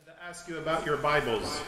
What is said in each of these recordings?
To ask you about your Bibles.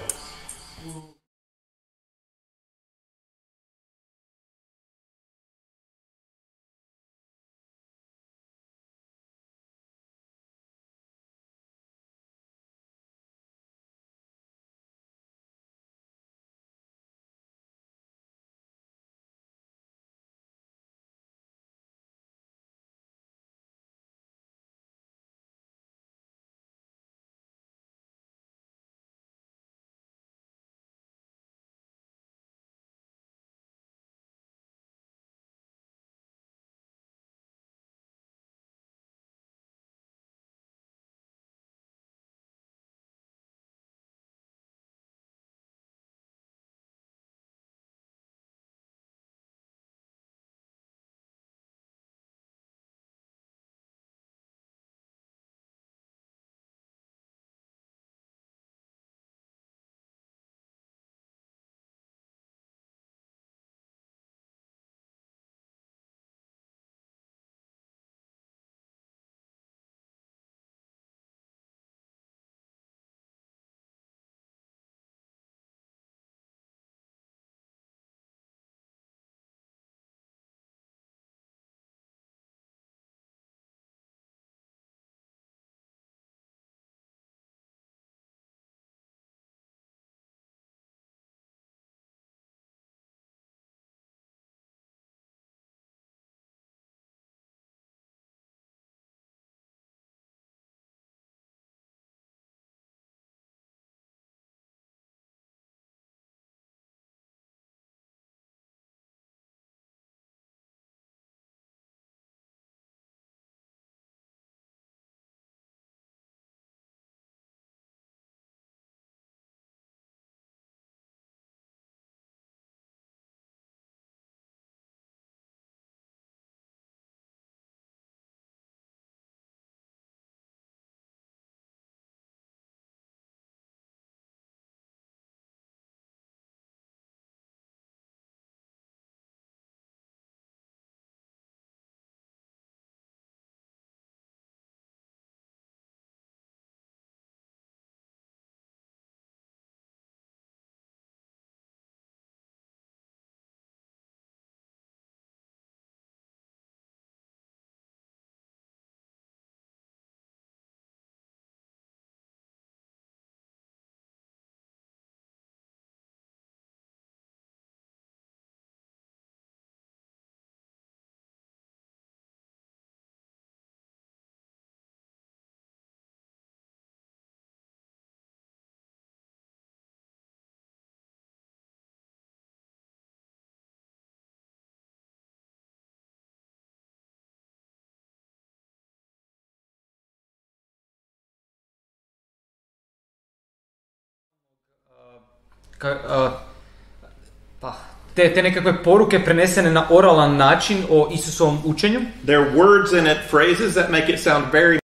Te nekakve poruke prenesene na oralan način o Isusovom učenju. There are words in it, phrases that make it sound very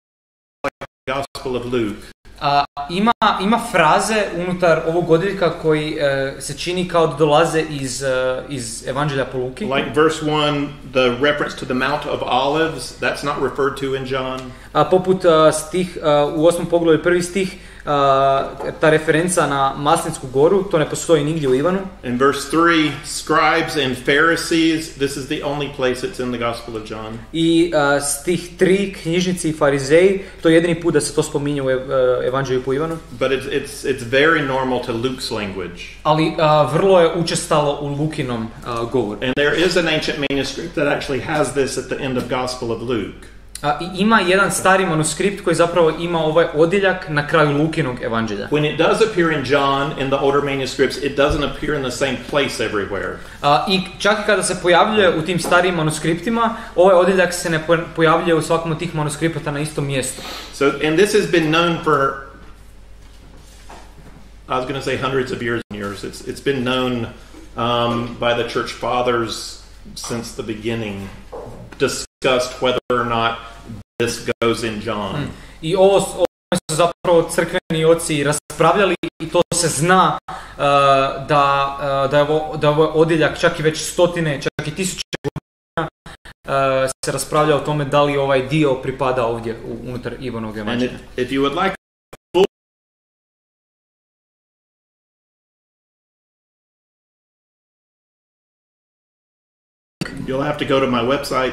like the Gospel of Luke. Ima fraze unutar ovog odjeljka koji se čini kao da dolaze iz Evanđelja po Luki. Like verse 1, the reference to the Mount of Olives, that's not referred to in John. Poput stih u 8. poglavlju prvi stih, ta referenca na Maslinsku goru, to ne postoji nigdje u Ivanu. In verse 3, scribes and Pharisees, this is the only place it's in the Gospel of John. I stih 3, knjižnici i farizeji, to je jedini put da se to spominje u Evanđelju po Ivanu. But it's very normal to Luke's language. Ali vrlo je učestalo u Lukinom govoru. And there is an ancient manuscript that actually has this at the end of Gospel of Luke. Ima jedan stari manuskript koji zapravo ima ovaj odjeljak na kraju Lukinog evanđelja. When it does appear in John in the older manuscripts, it doesn't appear in the same place everywhere. I čak i kada se pojavljuje u tim starijim manuskriptima, ovaj odjeljak se ne pojavljuje u svakom od tih manuskripata na istom mjestu. So, and this has been known for, I was going to say hundreds of years. It's been known by the church fathers since the beginning, discussed whether or not this goes in John. I ovo su zapravo crkveni oci raspravljali i to se zna da je ovo odjeljak čak i već stotine, čak i tisuće godina se raspravlja o tome da li ovaj dio pripada ovdje unutar Ivanovog evanđelja. And if you would like You'll have to go to my website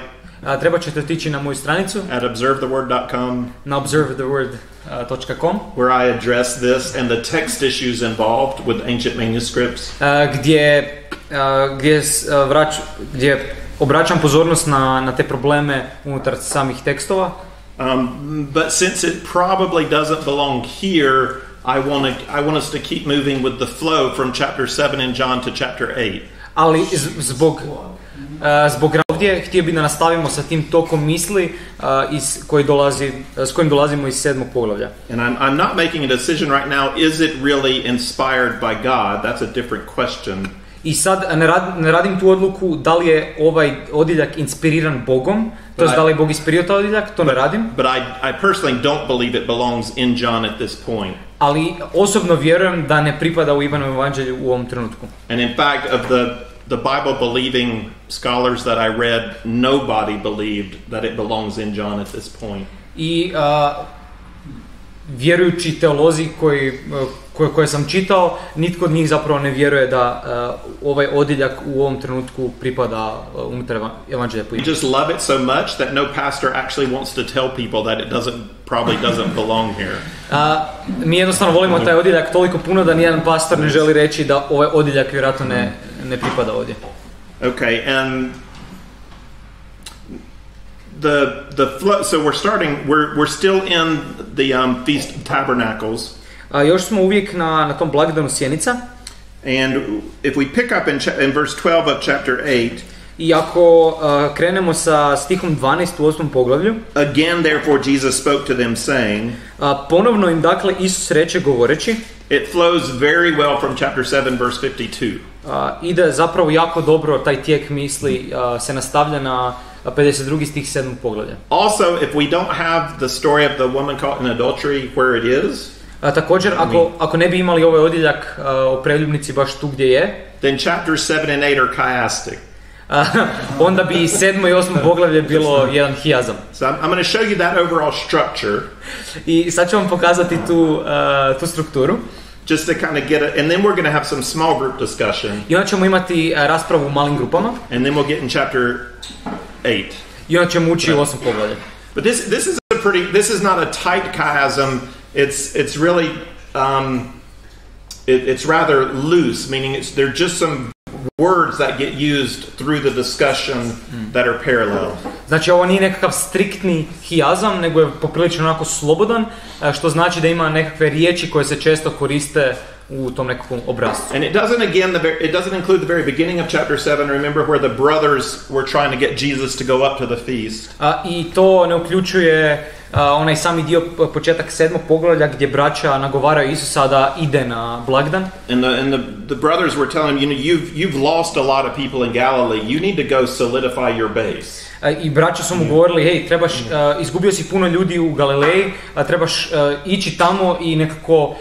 Treba ćete otići na moju stranicu at observetheword.com na observetheword.com where I address this and the text issues involved with ancient manuscripts. Gdje obraćam pozornost na te probleme unutar samih tekstova. But since it probably doesn't belong here, I want us to keep moving with the flow from chapter 7 in John to chapter 8. Ali zbog ovdje htio bih da nastavimo sa tim tokom misli s kojim dolazimo iz 7. poglavlja. And I'm not making a decision right now, is it really inspired by God? That's a different question. I sad ne radim tu odluku da li je ovaj odjeljak inspiriran Bogom, to je da li je Bog inspirio taj odjeljak, to ne radim. But I personally don't believe it belongs in John at this point. Ali osobno vjerujem da ne pripada u Ivanovom evanđelju u ovom trenutku. And in fact, of the Bible believing scholars that I read, nobody believed that it belongs in John at this point. I vjerujući teolozi koje sam čitao, nitko od njih zapravo ne vjeruje da ovaj odjeljak u ovom trenutku pripada unutar evanđelja po Ivanu. We just love it so much that no pastor actually wants to tell people that it probably doesn't belong here. Mi jednostavno volimo taj odjeljak toliko puno da nijedan pastor ne želi reći da ovaj odjeljak vjerojatno ne pripada ovdje. Okay, and the flow, so we're still in the Feast of Tabernacles. Još smo uvijek na tom blagdanu sjenica. And if we pick up in verse 12 of chapter 8, i ako krenemo sa stihom 12 u 8. poglavlju, again therefore Jesus spoke to them saying, ponovno im dakle Isus reče govoreći, it flows very well from chapter 7 verse 52. Ide zapravo jako dobro, taj tijek misli se nastavlja na 52. stih 7. poglavlja. Also, if we don't have the story of the woman caught in adultery where it is, također, ako ne bi imali ovaj odjeljak o preljubnici baš tu gdje je, then chapters 7 and 8 are chiastic. Onda bi 7. i 8. poglavlje bilo jedan hijazam. So I'm going to show you that overall structure. I sad ću vam pokazati tu strukturu. Just to kind of get it, and then we're going to have some small group discussion. I onda ćemo imati raspravu u malim grupama. And then we'll get in chapter 8. I onda ćemo ući u 8. poglavlje. But this is not a tight chiasm. It's really it's rather loose, meaning they're just some words that get used through the discussion that are parallel. Znači ovo nije nekakav striktni hijazam, nego je poprilično onako slobodan, što znači da ima nekakve riječi koje se često koriste u tom nekakvom obrascu. And it doesn't include the very beginning of chapter 7. Remember where the brothers were trying to get Jesus to go up to the feast. I to ne uključuje onaj sami dio početak 7. poglavlja gdje braća nagovaraju Isusa da ide na blagdan. And the brothers were telling him, you've lost a lot of people in Galilee. You need to go solidify your base. I braća su mu govorili, hej, izgubio si puno ljudi u Galileji, trebaš ići tamo i nekako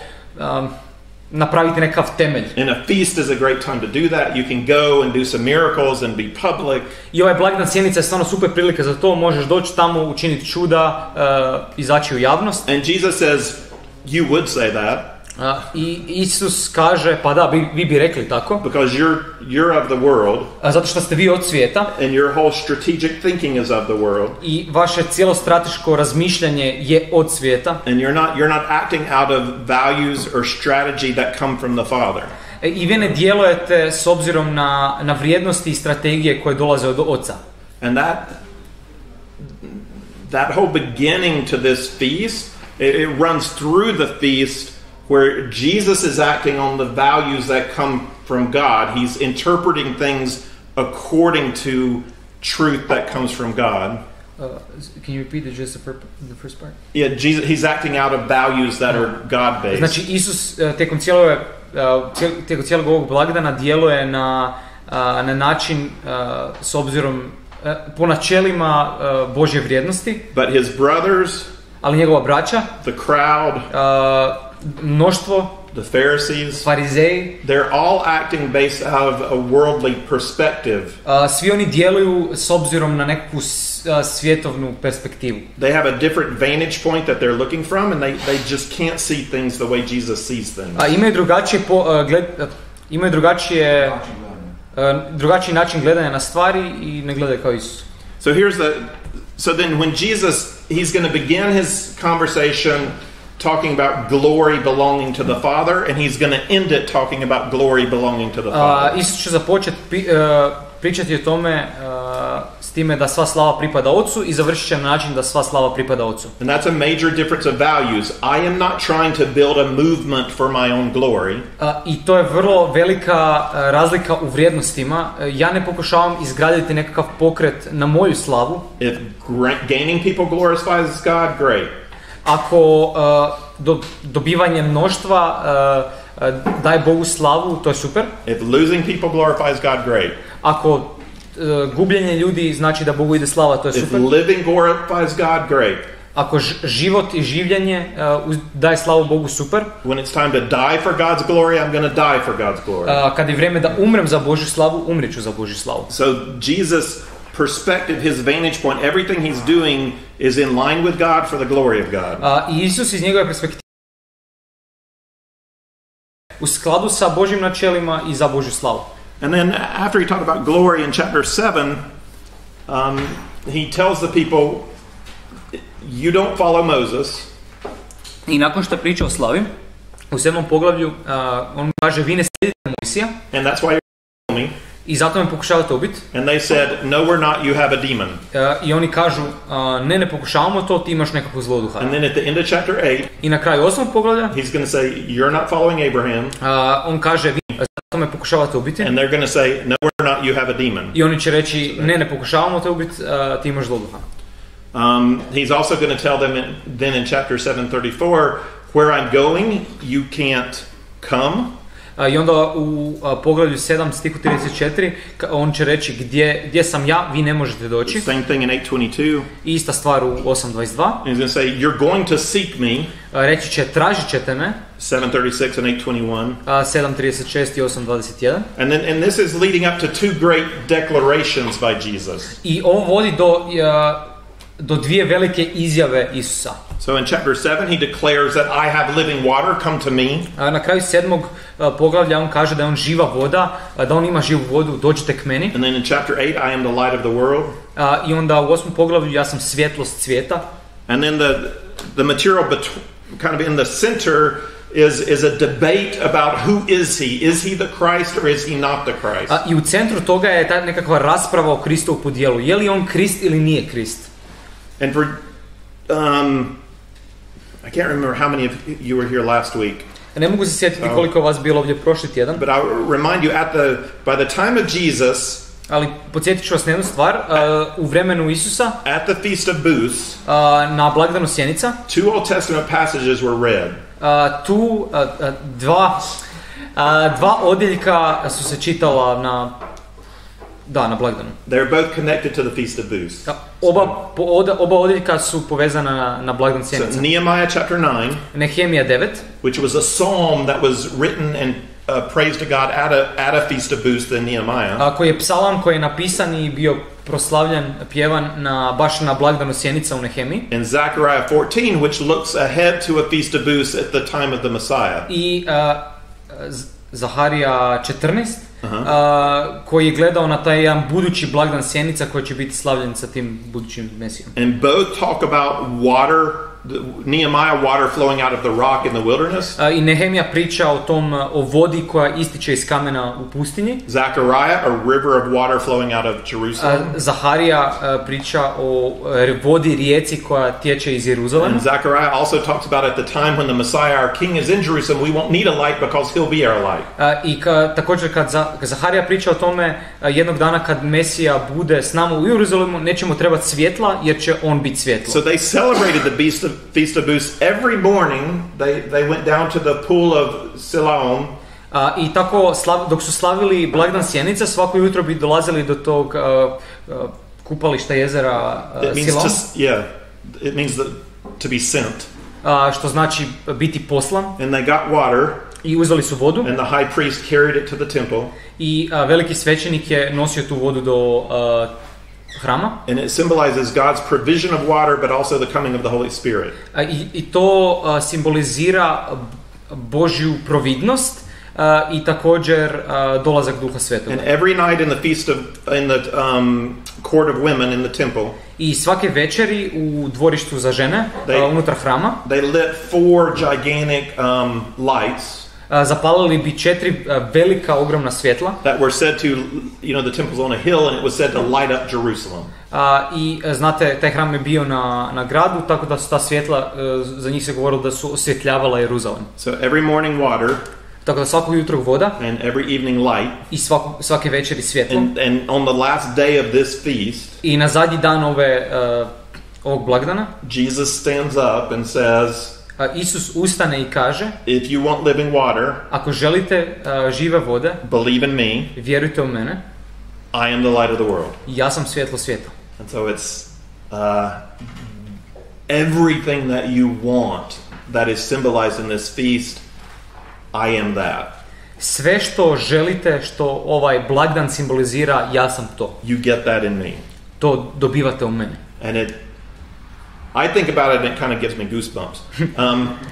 napraviti nekakav temelj. And a feast is a great time to do that. You can go and do some miracles and be public. I ovaj blagdan sjenica je stvarno super prilika za to. Možeš doći tamo, učiniti čuda, izaći u javnost. And Jesus says, you would say that. I Isus kaže, pa da, vi bi rekli tako. Because you're of the world. Zato što ste vi od svijeta. And your whole strategic thinking is of the world. I vaše cijelo strateško razmišljanje je od svijeta. And you're not acting out of values or strategy that come from the Father. I vi ne djelujete s obzirom na vrijednosti i strategije koje dolaze od Oca. And that whole beginning to this feast, it runs through the feast where Jesus is acting on the values that come from God. He's interpreting things according to truth that comes from God. Can you repeat the first part? Yeah, he's acting out of values that are God-based. Znači, Isus tijekom cijelog ovog blagdana djeluje na način s obzirom po načelima Božje vrijednosti. But his brothers, ali njegova braća, the crowd, mnoštvo, the Pharisees, farizeji, they're all acting based out of a worldly perspective. Svi oni djeluju s obzirom na neku svjetovnu perspektivu. They have a different vantage point that they're looking from, and they just can't see things the way Jesus sees them. Imaju drugačije drugačiji način gledanja na stvari i ne gledaju kao Isus. So then when Jesus, he's going to begin his conversation talking about glory belonging to the Father, and he's going to end it talking about glory belonging to the Father. Isus će započeti pričati o tome s time da sva slava pripada Ocu i završit će na način da sva slava pripada Ocu. And that's a major difference of values. I am not trying to build a movement for my own glory. I to je vrlo velika razlika u vrijednostima. Ja ne pokušavam izgraditi nekakav pokret na moju slavu. If gaining people glorifies God, great. Ako dobivanje mnoštva daje Bogu slavu, to je super. If losing people glorifies God, great. Ako gubljenje ljudi znači da Bogu ide slava, to je super. If living glorifies God, great. Ako život i življenje daje slavu Bogu, super. When it's time to die for God's glory, I'm going to die for God's glory. Kad je vrijeme da umrem za Božju slavu, umriću za Božju slavu. So Jesus' perspective, his vantage point, everything he's doing is in line with God for the glory of God. I Isus iz njegove perspektive u skladu sa Božjim načelima i za Božju slavu. And then after he talked about glory in chapter 7, he tells the people, you don't follow Moses. I nakon što priča o slavi, u 7. poglavlju, on kaže, vi ne slijedite Mojsija. And that's why you're me. I zato me pokušavate ubiti. And they said, no, we're not, you have a demon. I oni kažu, ne pokušavamo to, ti imaš nekakvu zloduha. And then at the end of chapter 8, I na kraju 8. poglavlja, he's going to say, you're not following Abraham. On kaže, vi zato me pokušavate ubiti. And they're going to say, no, we're not, you have a demon. I oni će reći, ne pokušavamo te ubiti, ti imaš zloduha. He's also going to tell them then in chapter 7:34, where I'm going, you can't come. I onda u poglavlju 7 stihu 34 on će reći gdje sam ja, vi ne možete doći. Same thing in 8:22. Ista stvar u 8:22. He's going to say, you're going to seek me. Reći će, tražit ćete me. 7:36 and 8:21. 7:36 i 8:21. And this is leading up to two great declarations by Jesus. I ovo vodi do dvije velike izjave Isusa. So in chapter 7 he declares that I have living water, come to me. Na kraju 7. poglavlja on kaže da je on živa voda, da on ima živu vodu, dođite k meni. And then in chapter 8 I am the light of the world. I onda u 8. poglavlju ja sam svjetlost svijeta. And then the material kind of in the center is a debate about who is he? Is he the Christ or is he not the Christ? I u centru toga je ta nekakva rasprava o Kristovu podijelu. Je li on Krist ili nije Krist? And for I can't remember how many of you were here last week. Ne mogu se sjetiti koliko vas bilo ovdje prošli tjedan. But I remind you by the time of Jesus, ali podsjetit ću vas na jednu stvar, u vremenu Isusa, at the Feast of Booths, na blagdanu Sjenica, two Old Testament passages were read. Dva odjeljka su se čitala na blagdanu. They're both connected to the Feast of Booths. Oba odjeljka su povezana na blagdan Sjenica. So Nehemiah chapter 9, Nehemija 9, which was a psalm that was written and praised to God at a Feast of Booths in Nehemiah. Koji je psalam koji je napisan i bio proslavljen, pjevan baš na blagdanu Sjenica u Nehemiji. And Zechariah 14, which looks ahead to a Feast of Booths at the time of the Messiah. I Zaharija 14, koji je gledao na taj jedan budući blagdan Sjenica koji će biti slavljen sa tim budućim Mesijom. And both talk about water, Nehemiah water flowing out of the rock in the wilderness. I Nehemija priča o vodi koja ističe iz kamena u pustinji. Zechariah, a river of water flowing out of Jerusalem. Zaharija priča o vodi rijeci koja tječe iz Jeruzalema. And Zechariah also talks about at the time when the Messiah, our King, is in Jerusalem, we won't need a light because he'll be our light. I također kad Zaharija priča o tome, jednog dana kad Mesija bude s nama u Jeruzalemu, nećemo trebati svjetla jer će on biti svjetlo. So they celebrated the Feast of Booths every morning. They went down to the pool of Siloam. I tako dok su slavili blagdan Sjenica, svako jutro bi dolazili do tog kupališta jezera Siloam. It means to be sent. Što znači biti poslan. And they got water. I uzeli su vodu. And the high priest carried it to the temple. I veliki svećenik je nosio tu vodu do hrama. And it symbolizes God's provision of water, but also the coming of the Holy Spirit. I to simbolizira Božju providnost, i također dolazak Duha Svetoga. And every night in the feast of in the court of women in the temple. I svake večeri u dvorištu za žene unutar hrama. They lit 4 gigantic lights. Zapalili bi 4 velika ogromna svjetla. That were said to, the temple's on a hill, and it was said to light up Jerusalem. I znate, taj hram je bio na gradu, tako da su ta svjetla, za njih se govorilo da su osvjetljavala Jeruzalem. So every morning water. Tako da svakog jutra voda. And every evening light. I svake večeri svjetlo. And on the last day of this feast. I na zadnji dan ovog blagdana. Jesus stands up and says. Isus ustane i kaže, if you want living water, ako želite žive vode, believe in me, vjerujte u mene, I am the light of the world. Ja sam svjetlo svijeta. And so it's everything that you want that is symbolized in this feast, I am that. Sve što želite, što ovaj blagdan simbolizira, ja sam to. You get that in me. To dobivate u meni. And I think about it and it kind of gives me goosebumps.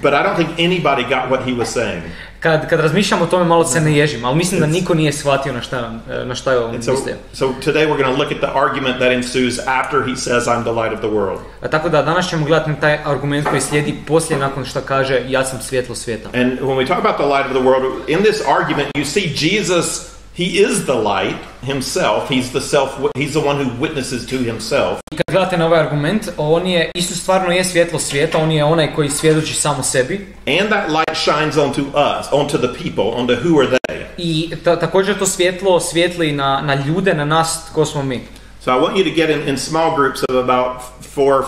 But I don't think anybody got what he was saying. Kad razmišljam o tome, malo se ne ježim, ali mislim da niko nije shvatio na šta je on mislio. So today we're going to look at the argument that ensues after he says I'm the light of the world. Tako da danas ćemo gledati na taj argument koji slijedi poslije nakon što kaže ja sam svjetlo svijeta. And when we talk about the light of the world, in this argument you see Jesus. He is the light himself. He's the one who witnesses to himself. I kad gledate na ovaj argument, Isus stvarno je svjetlo svijeta, on je onaj koji svjedoči samo sebi. And that light shines onto us, onto the people, onto who are they. I također to svjetlo svijetli na ljude, na nas, ko smo mi. So I want you to get in small groups of about 4 or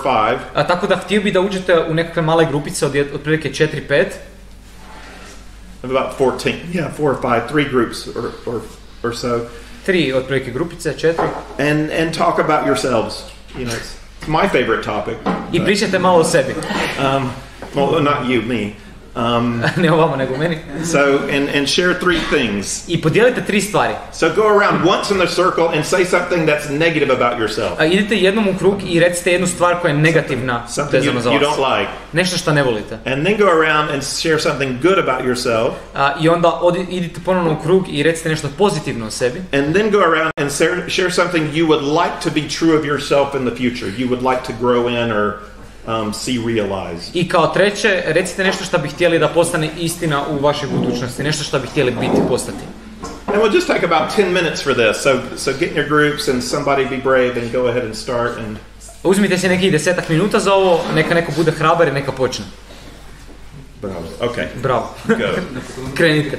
5. Tako da htio bi da uđete u nekakve male grupice od otprilike 4-5. About 14, 4 or 5, 3 groups or so. 3 otprilike grupice, 4. And talk about yourselves. It's my favorite topic. I pričajte malo o sebi. Well, not you, me. Ne o vama, nego meni. So, and share 3 things. I podijelite 3 stvari. So go around once in the circle and say something that's negative about yourself. Idite jednom u krug i recite jednu stvar koja je negativna vezano za vas. You don't like. Nešto što ne volite. And then go around and share something good about yourself. I onda idite ponovno u krug i recite nešto pozitivno o sebi. And then go around and share something you would like to be true of yourself in the future. You would like to grow in or see realized. I kao treće, recite nešto što bi htjeli da postane istina u vašoj budućnosti, nešto što bi htjeli biti postati. And we'll just take about 10 minutes for this. So get in your groups and somebody be brave and go ahead and start. And uzmite se nekih 10 minuta za ovo, neka neko bude hrabar i neka počne. Bravo. Okay. Bravo. Go. Krenite.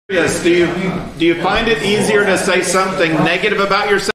Yes, do you find it easier to say something negative about yourself?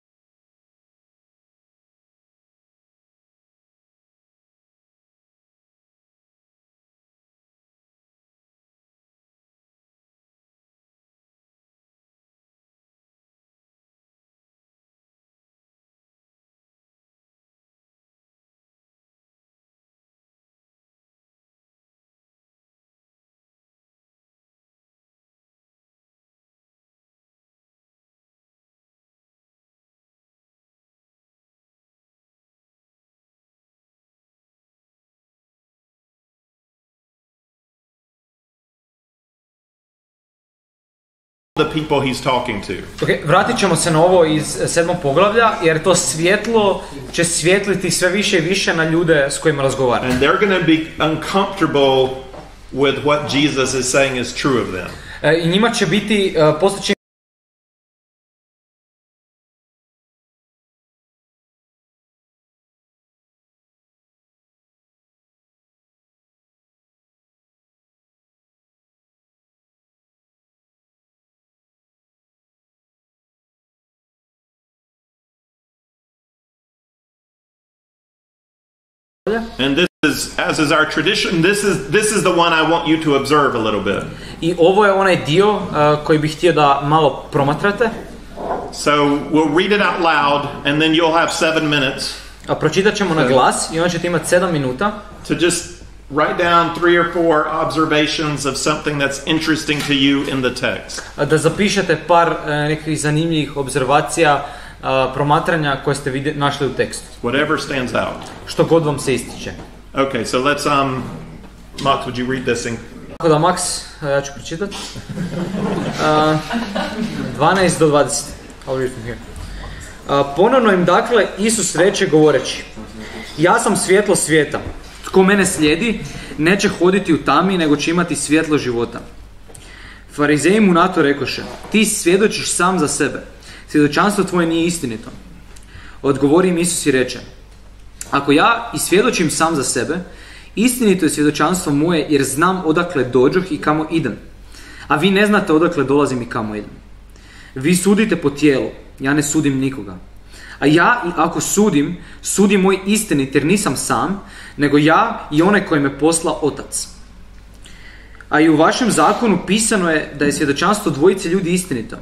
The people he's talking to. Okay, vratit ćemo se na ovo iz 7. poglavlja, jer to svjetlo će svjetliti sve više i više na ljude s kojima razgovara. And they're going to be uncomfortable with what Jesus is saying is true of them. I njima će biti postaći And this is, as is our tradition, this is the one I want you to observe a little bit. I ovo je onaj dio koji bih htio da malo promatrate. So we'll read it out loud, and then you'll have 7 minutes. A pročitat ćemo na glas i onda ćete imati 7 minuta. To just write down 3 or 4 observations of something that's interesting to you in the text. Da zapišete par nekih zanimljivih obzervacija, promatranja koje ste našli u tekstu. Whatever stands out. Što god vam se ističe. Okay, so let's Max, would you read this in? Tako da Max, ja ću pročitati. 12 do 20. I'll read from here. Ponovno im dakle Isus reče govoreći: Ja sam svjetlo svijeta. Tko mene slijedi, neće hoditi u tami, nego će imati svjetlo života. Farizeji mu na to rekoše: Ti svjedočiš sam za sebe. Svjedočanstvo tvoje nije istinito. Odgovori im Isus i reče: Ako ja i svjedočim sam za sebe, istinito je svjedočanstvo moje, jer znam odakle dođoh i kamo idem. A vi ne znate odakle dolazim i kamo idem. Vi sudite po tijelu, ja ne sudim nikoga. A ja, i ako sudim moj istinit, jer nisam sam, nego ja i onaj koji me posla Otac. A i u vašem zakonu pisano je da je svjedočanstvo dvojice ljudi istinito.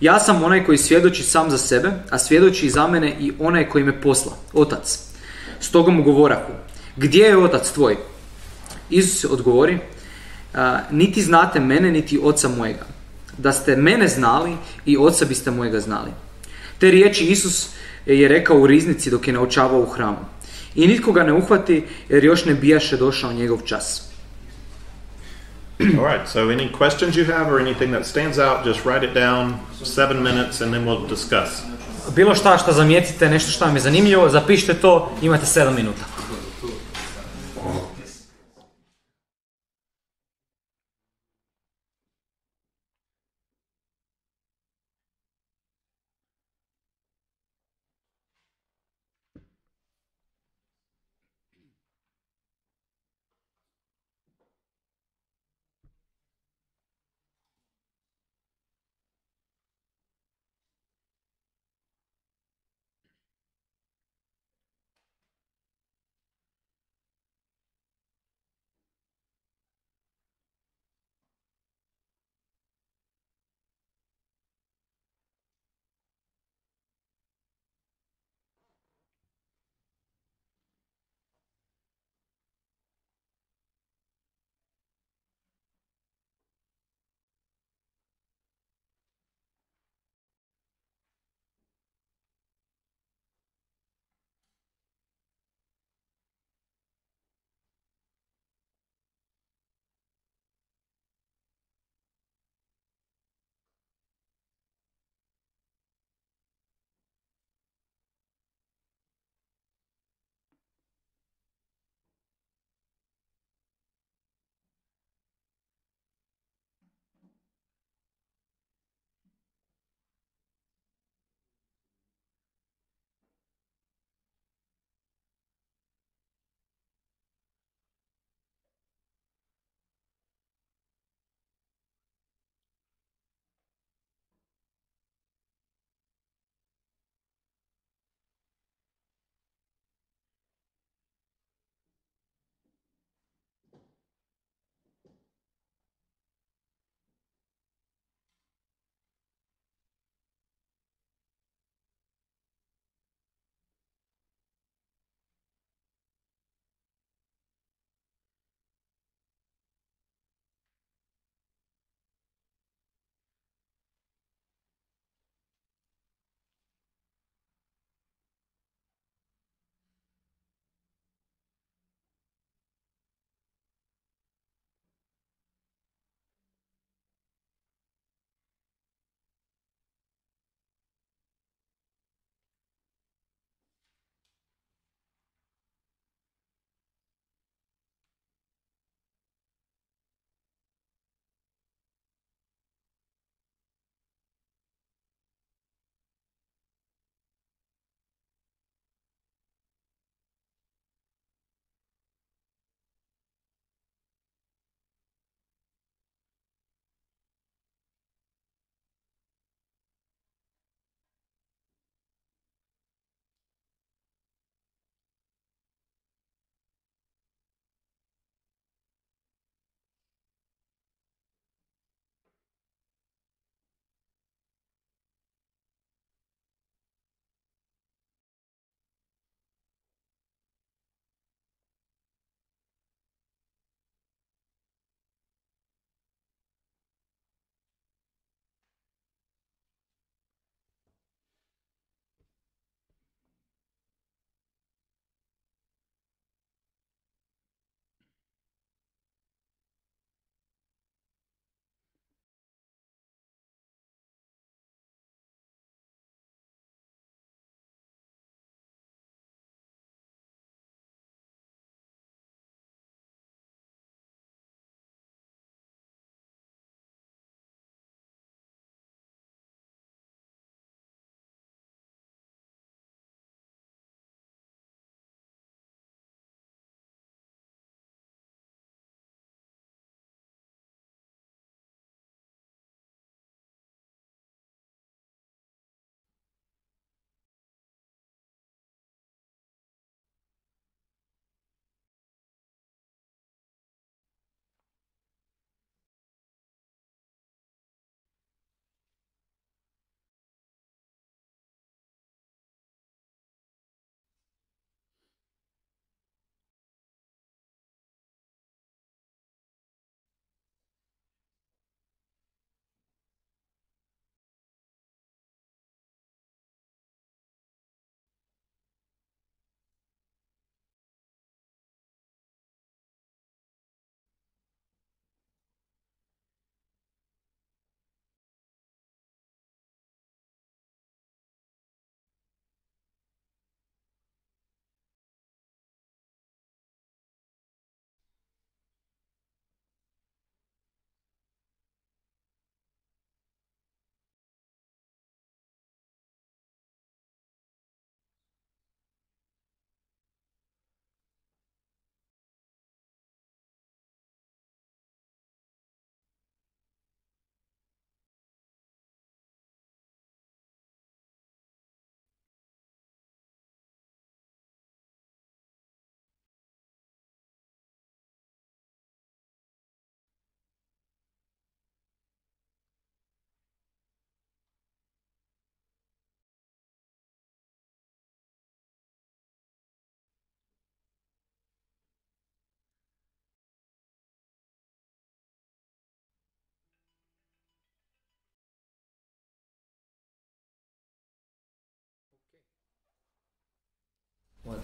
Ja sam onaj koji svjedoči sam za sebe, a svjedoči za mene i onaj koji me posla, Otac. Stoga mu govorahu: Gdje je Otac tvoj? Isus odgovori: Niti znate mene, niti Oca mojega. Da ste mene znali, i Oca biste mojega znali. Te riječi Isus je rekao u riznici dok je naučavao u hramu. I nitko ga ne uhvati, jer još ne bijaše došao njegov čas. All right, so any questions you have or anything that stands out, just write it down, 7 minutes, and then we'll discuss. Bilo šta zamijetite, nešto što vam je zanimljivo, zapišite to, imate 7 minuta.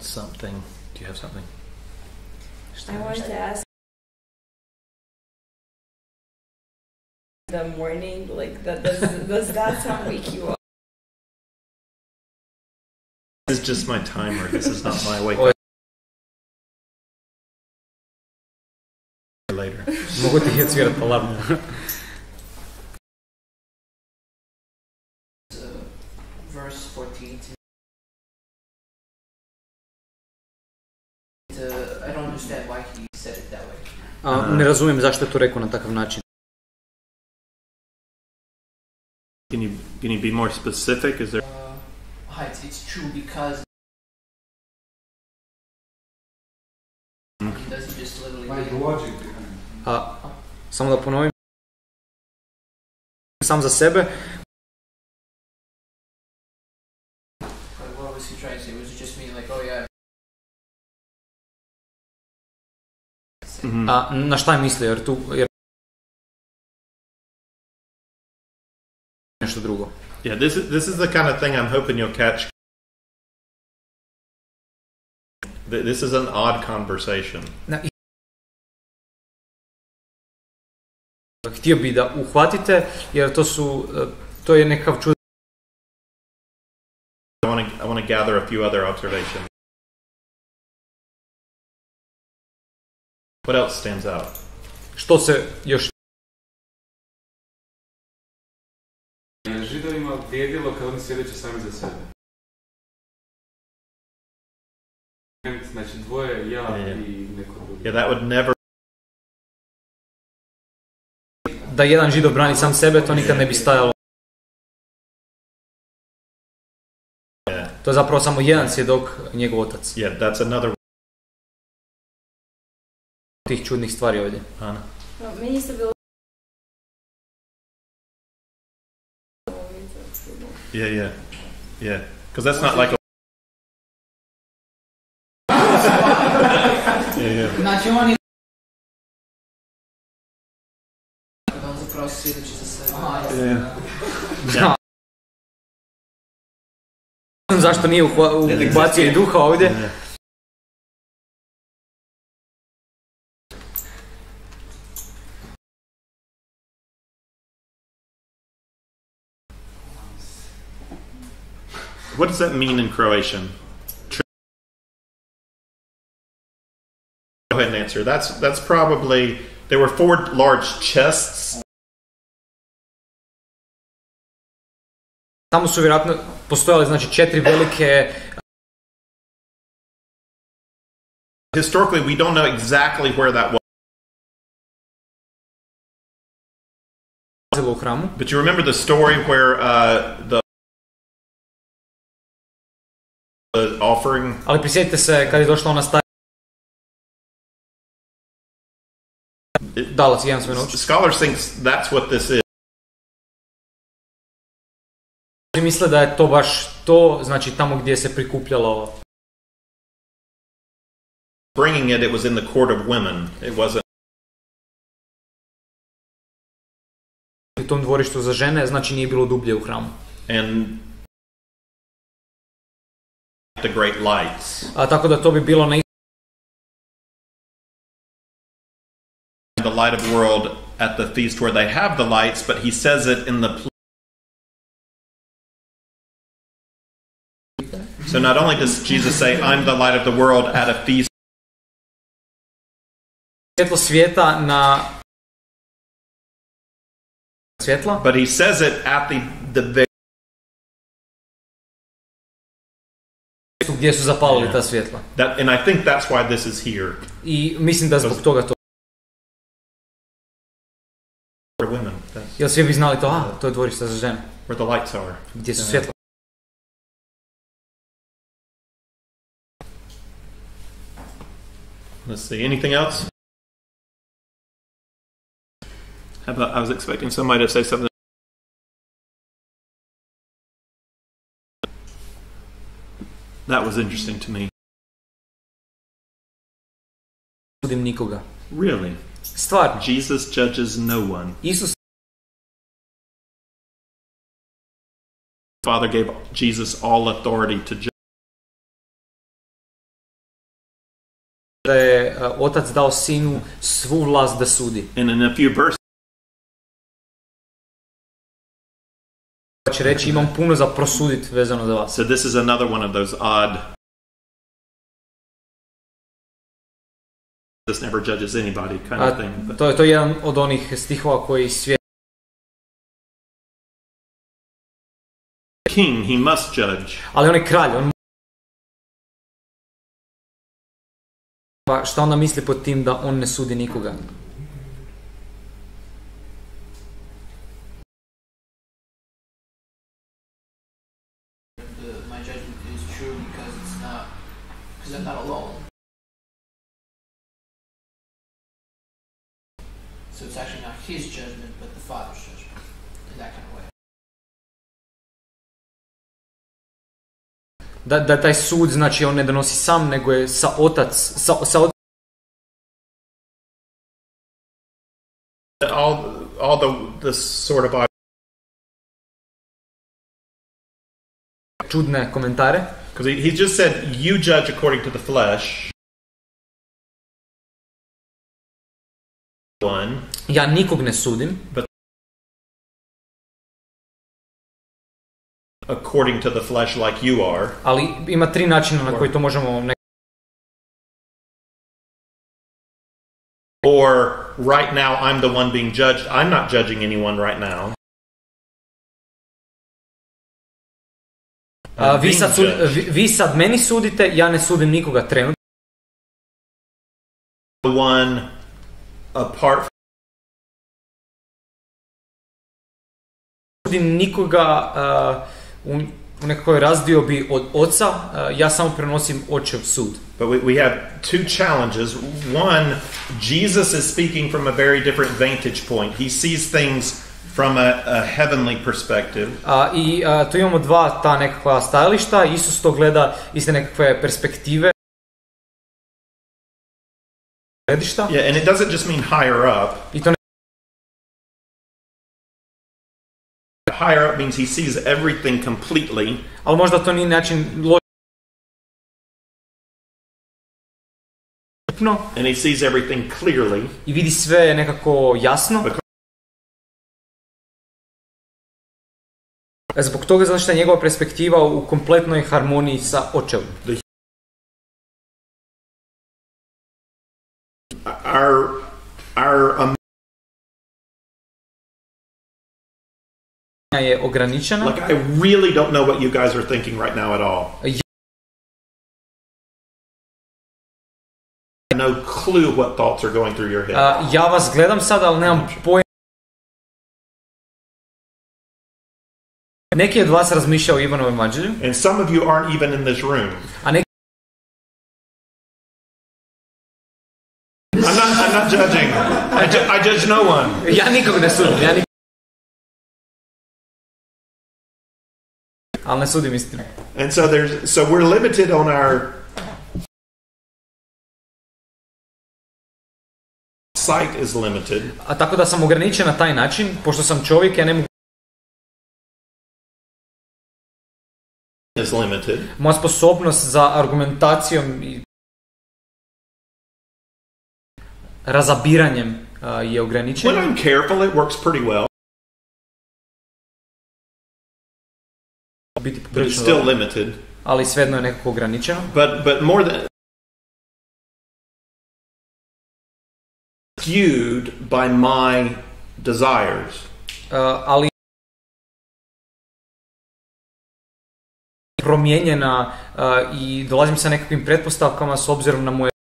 something. Do you have something? I wanted to ask the morning, like does that sound wake you up? This is just my timer. This is not my wake up later. Mogu ti odsvirati alarm. Verse 14. I don't understand why he said it that way. Ne razumijem zašto je to rekao na takav način. Can you be more specific? Is there? It's true because he doesn't just literally. Samo da ponovim. Sam za sebe. What was he trying to say? Was it just me like, oh yeah? Na šta je mislio? Jer nešto drugo. Yeah, this is the kind of thing I'm hoping you'll catch. This is an odd conversation. Htio bi da uhvatite, jer to je nekakav čud. I want to gather a few other observations. What else stands out? Što se još... Židovima vrijedilo kad oni svjedoče sami za sebe. Znači dvoje, ja i neko drugi. Yeah, that would never... Da jedan Židov brani sam sebe, to nikad ne bi stajalo. To je zapravo samo jedan svjedok, njegov otac. Yeah, that's another... Tih čudnih stvari ovdje. Ana? No, meni se bilo... Yeah. Because that's not like a... yeah. Znači oni da on zapravo svjedoči za sebe. Yeah. Zašto nije ubacio i duha ovdje? Yeah. What does that mean in Croatian? Go ahead and answer. That's probably, there were 4 large chests. Tamo su vjerojatno postojale, znači 4 velike... Historically, we don't know exactly where that was. U hramu. But you remember the story where the offering... Ali prisjetite se kad je došla ona stara... Dalac jedan svoj noć. Scholars think that's what this is. Misle da je to baš to, znači tamo gdje se prikupljalo... Bringing it was in the court of women. It wasn't... U tom dvorištu za žene, znači nije bilo dublje u hramu. And the great lights. Tako da to bi bilo na The light of the world at the feast where they have the lights, but he says it in the... So not only does Jesus say, I'm the light of the world at a feast, svjetlo svijeta na svjetla, but he says it at the gdje su zapalili ta svjetla. and I think that's why this is here. I mislim da zbog toga to... For women. Jel svi bi znali to? To je dvorište za žene. Where the lights are. Gdje su svjetla. Let's see. Anything else? How about, I was expecting somebody to say something. That was interesting to me. Sudim nikoga. Really? Stvarno. Jesus judges no one. Isus Father gave Jesus all authority to judge. da je otac dao sinu svu vlast da sudi. And in a few verses, Će reći imam puno za prosuditi vezano za vas. so this is another one of those odd. This never judges anybody kind of thing. But To je jedan od onih stihova koji king, he must judge. ali on je kralj, on pa šta onda misli pod tim da on ne sudi nikoga? My judgment is true because I'm not alone. So it's actually not his judgment, but the Father's judgment, in that kind of way. Da taj sud, znači on ne donosi sam, nego je sa otac, All the sort of čudne komentare. because he just said you judge according to the flesh. One, Ja nikog ne sudim, according to the flesh, like you are. ali ima tri načina na koji to možemo Or right now I'm the one being judged. I'm not judging anyone right now. Vi sad meni sudite, ja ne sudim nikoga trenutno. The one apart Sudim nikoga u nekakvoj razdiobi od oca, ja samo prenosim očev sud. But we have two challenges. One, Jesus is speaking from a very different vantage point. He sees things from a heavenly perspective. I tu imamo dva ta nekakva stajališta. Isus to gleda iz te nekakve perspektive. Yeah, and it doesn't just mean higher up. I to Higher up means he sees everything completely. ali možda to nije način And he sees everything clearly. i vidi sve nekako jasno. Zbog toga zato što je njegova perspektiva u kompletnoj harmoniji sa očevom. Our je ograničena. like I really don't know what you guys are thinking right now at all. No clue what thoughts are going through your head. Ja vas gledam sad, ali nemam pojma. Neki od vas razmišljaju o Ivanovom evanđelju. And some of you aren't even in this room. A neki I'm not judging. I judge no one. ja nikog ne sudim. Ali ne sudim istinu. And so we're limited on our sight is limited. A tako da sam ograničen na taj način, pošto sam čovjek, ja ne mogu. Is limited. Moja sposobnost za argumentacijom i razabiranjem je ograničena. When I'm careful, it works pretty well. Biti But it's still limited. ali svejedno je nekako ograničeno. But more than skewed by my desires. Ali promijenjena i dolazim sa nekakvim pretpostavkama s obzirom na moje.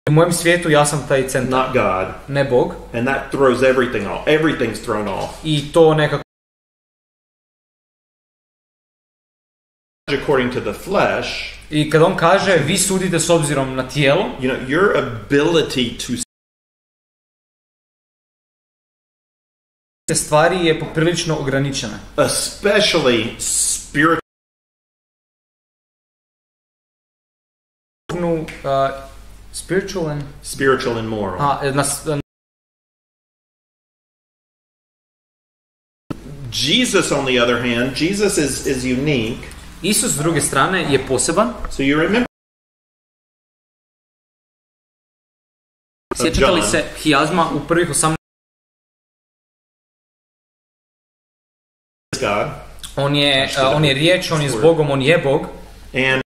U mojem svijetu ja sam taj centar. Not God. Ne Bog. And that throws everything off. Everything's thrown off. I to nekako According to the flesh. I kad on kaže vi sudite s obzirom na tijelo, You know, your ability to stvari je poprilično ograničena. especially spiritual spiritual and moral. Jesus, on the other hand, Jesus is unique. Isus s druge strane je poseban. So you remember Sjećate li se hijazma u prvih 18? God, On je riječ, on je s Bogom, on je Bog. and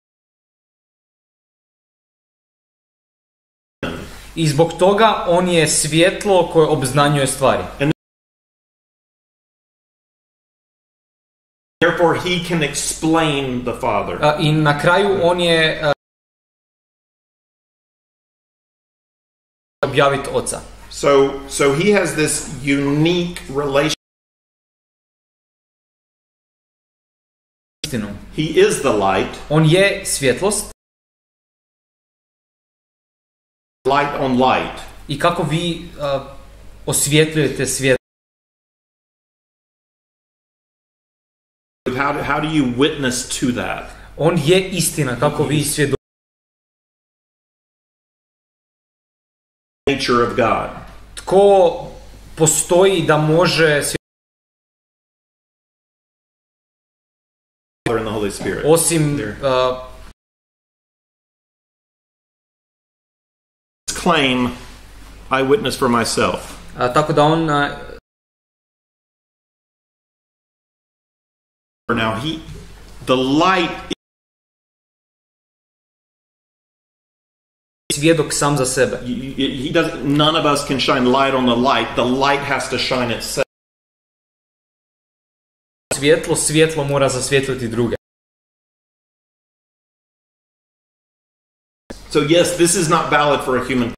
I zbog toga on je svjetlo koje obznanjuje stvari. therefore he can explain the Father. I na kraju on je objaviti Oca. So he has this unique relation. Istinu. He is the light, On je svjetlost light on light. i kako vi osvjetljujete svijet. How do you witness to that? On je istina, kako vi svjedočite. Nature of God. Tko postoji da može Father and the Holy Spirit. osim Claim, I witness for myself. tako da on Now the light svjedok sam za sebe. he doesn't. None of us can shine light on the light. The light has to shine itself. Svjetlo mora zasvjetliti druge. So yes, this is not valid for a human.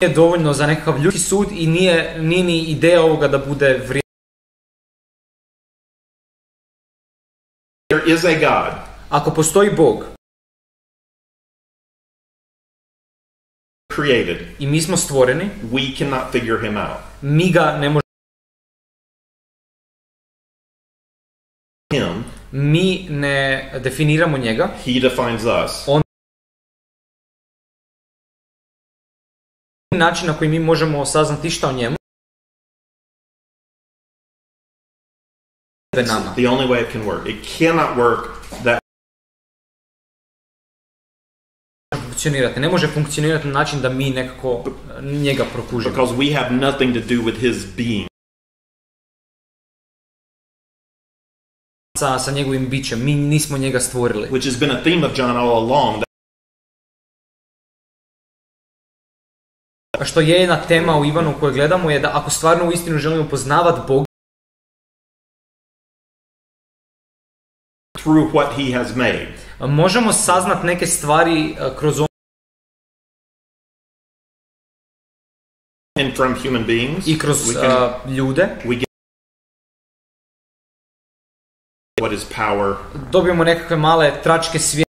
Nije dovoljno za nekakav ljudski sud i nije ni ideja ovoga da bude vrijedno. There is a God. Ako postoji Bog Created. i mi smo stvoreni, We cannot figure him out. mi ga ne možemo, Him. mi ne definiramo njega, He defines us. način na koji mi možemo saznati šta o njemu je nama. The only way it can work. It cannot work that Funkcionirati. Ne može funkcionirati na način da mi nekako njega prokužimo. because we have nothing to do with his being. Sa njegovim bićem. Mi nismo njega stvorili. Which has been a theme of John all along. Što je jedna tema u Ivanu koju gledamo je da ako stvarno uistinu želimo poznavati Boga Through what he has made. možemo saznati neke stvari kroz ono And from human beings. i kroz ljude. We get what is power. Dobijemo nekakve male tračke svijeta.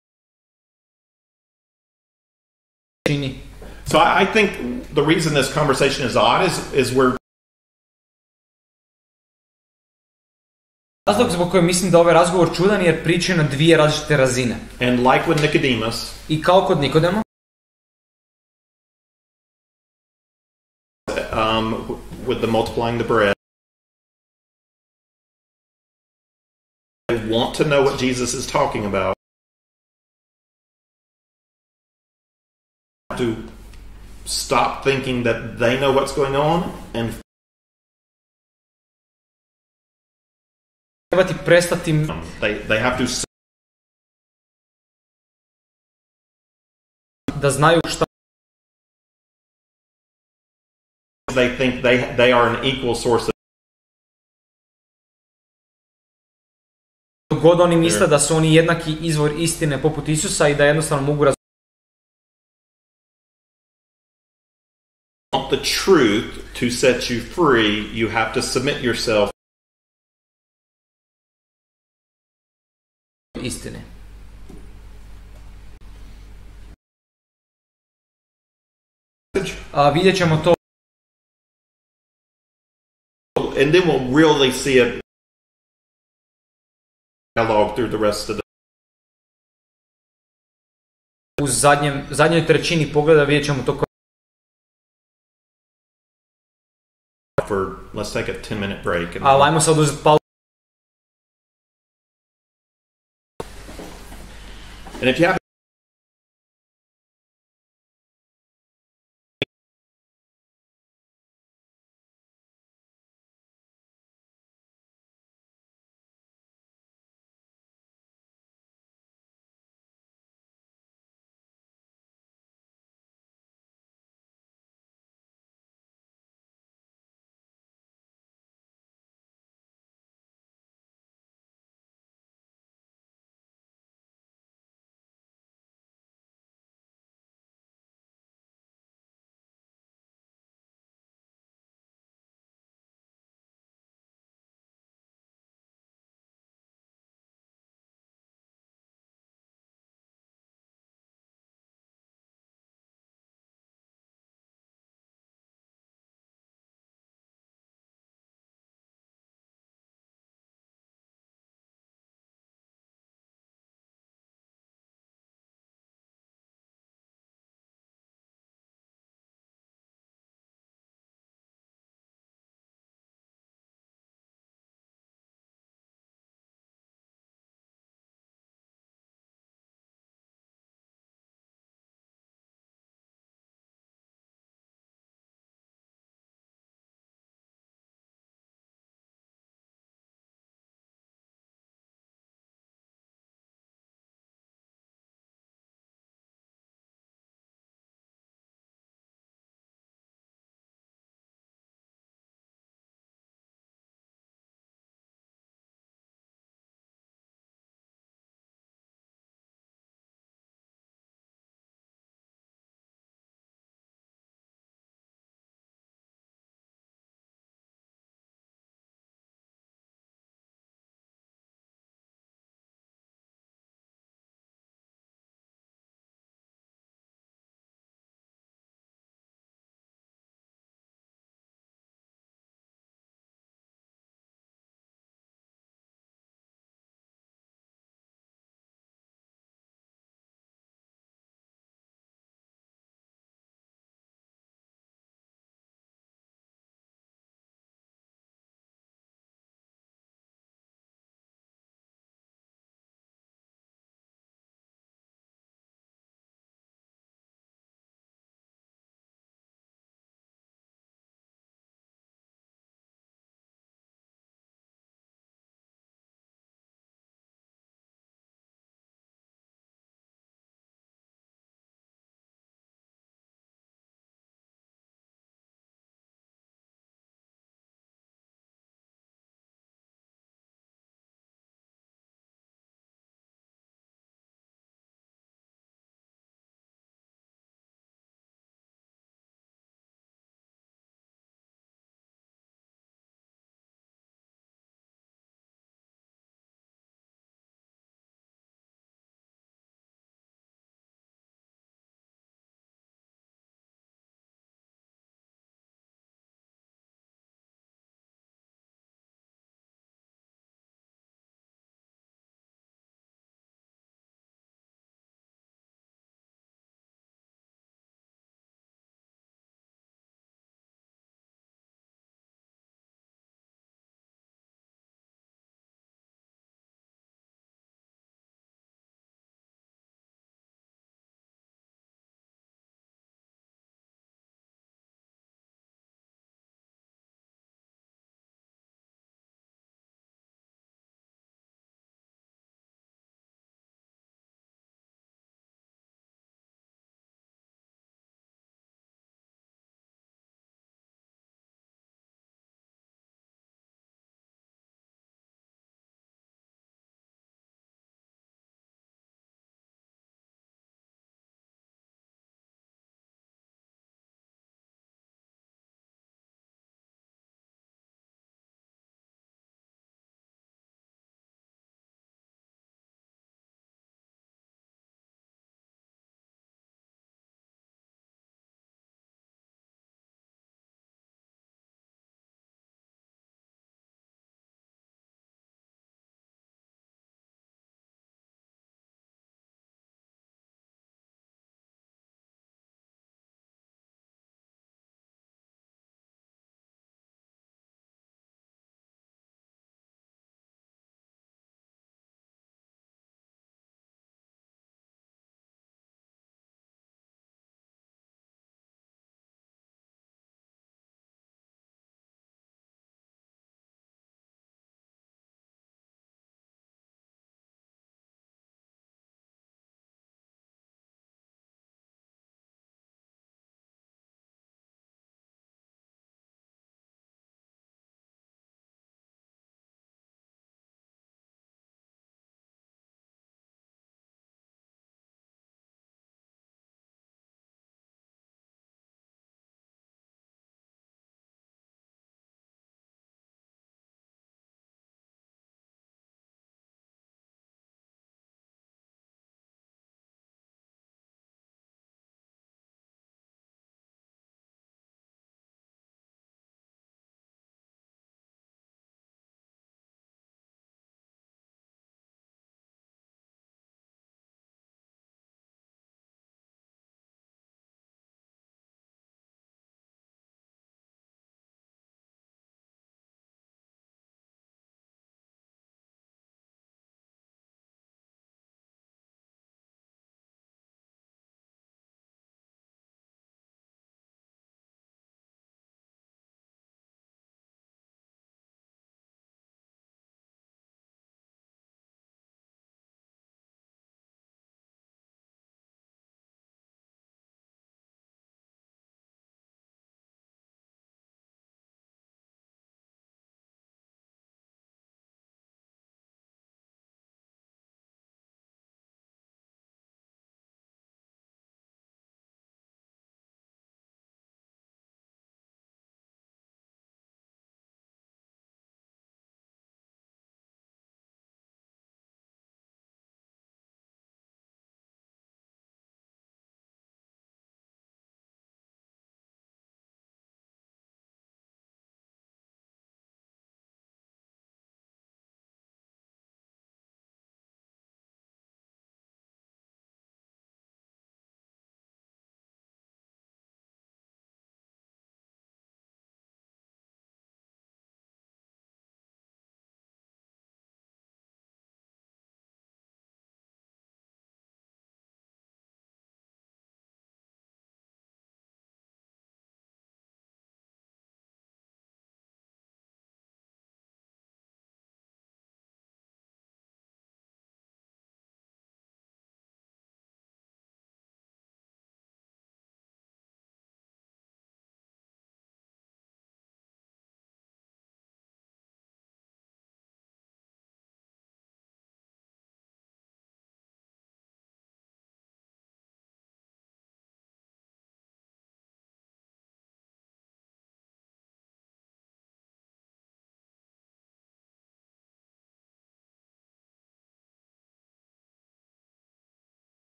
So I think the reason this conversation is odd is we're Razlog zbog kojeg mislim da ovaj razgovor čudan jer pričaju na dvije različite razine. and like with Nicodemus, I kao kod Nikodema, with the multiplying the bread, they want to know what Jesus is talking about. To stop thinking that they know what's going on and trebati prestati they have to da znaju šta they think they are an equal source of god oni misle da su oni jednaki izvor istine poput Isusa i da jednostavno mogu want the truth to set you free. You have to submit yourself. istine. Vidjet ćemo to And then we'll really see it dialogue through the rest of the u zadnjoj trećini pogleda, vidjet ćemo to for let's take a 10-minute break and ali ajmo sad uzeti pauzu And if you have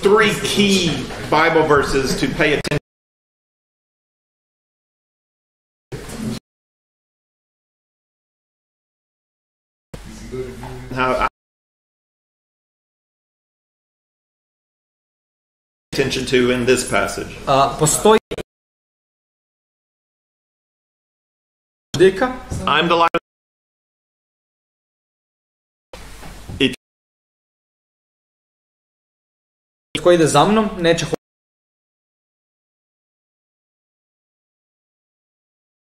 Three key Bible verses to pay attention. How attention to in this passage. Postoji čovjeka I'm the light. koji ide za mnom, neće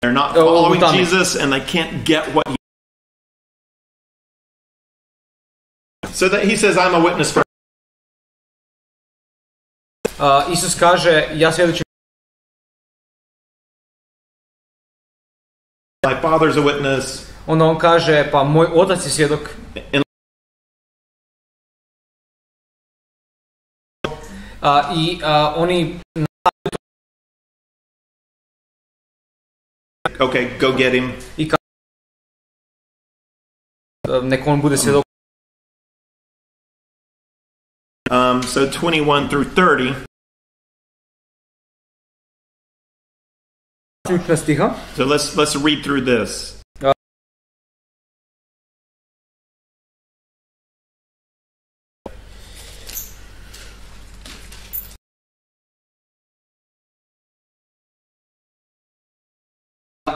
They're not following Jesus and they can't get what he. So that he says, I'm a witness for. Isus kaže, ja svjedočim. My father's a witness. Onda on kaže, pa moj otac je svjedok. Oni Okay, go get him. I nek on bude svjedok. So 21 through 30. So let's read through this.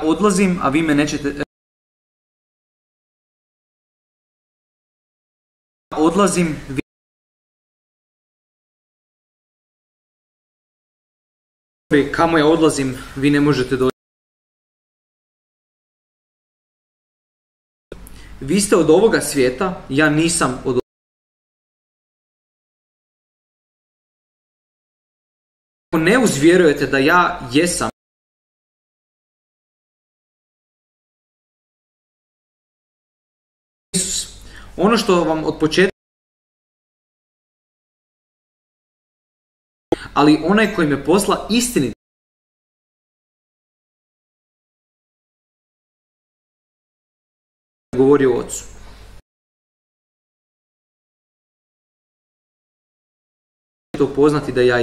Odlazim, a vi me nećete. Odlazim, kamo ja odlazim, vi ne možete doći. Vi ste od ovoga svijeta, ja nisam od. Ako ne uzvjerujete da ja jesam, Isus, ono što vam od početka, ali onaj koji me posla istinit, govori o Ocu. To poznati da ja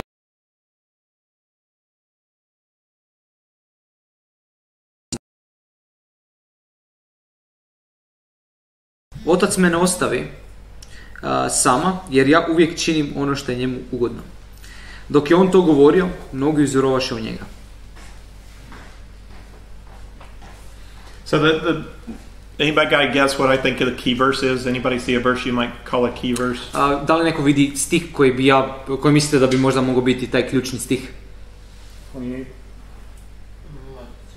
Otac me ne ostavi sama, jer ja uvijek činim ono što je njemu ugodno. Dok je on to govorio, mnogi uzvjerovaše u njega. So anybody got to guess what I think the key verse is? Anybody see a verse you might call a key verse? Da li neko vidi stih koji mislite da bi možda mogao biti taj ključni stih? 28. It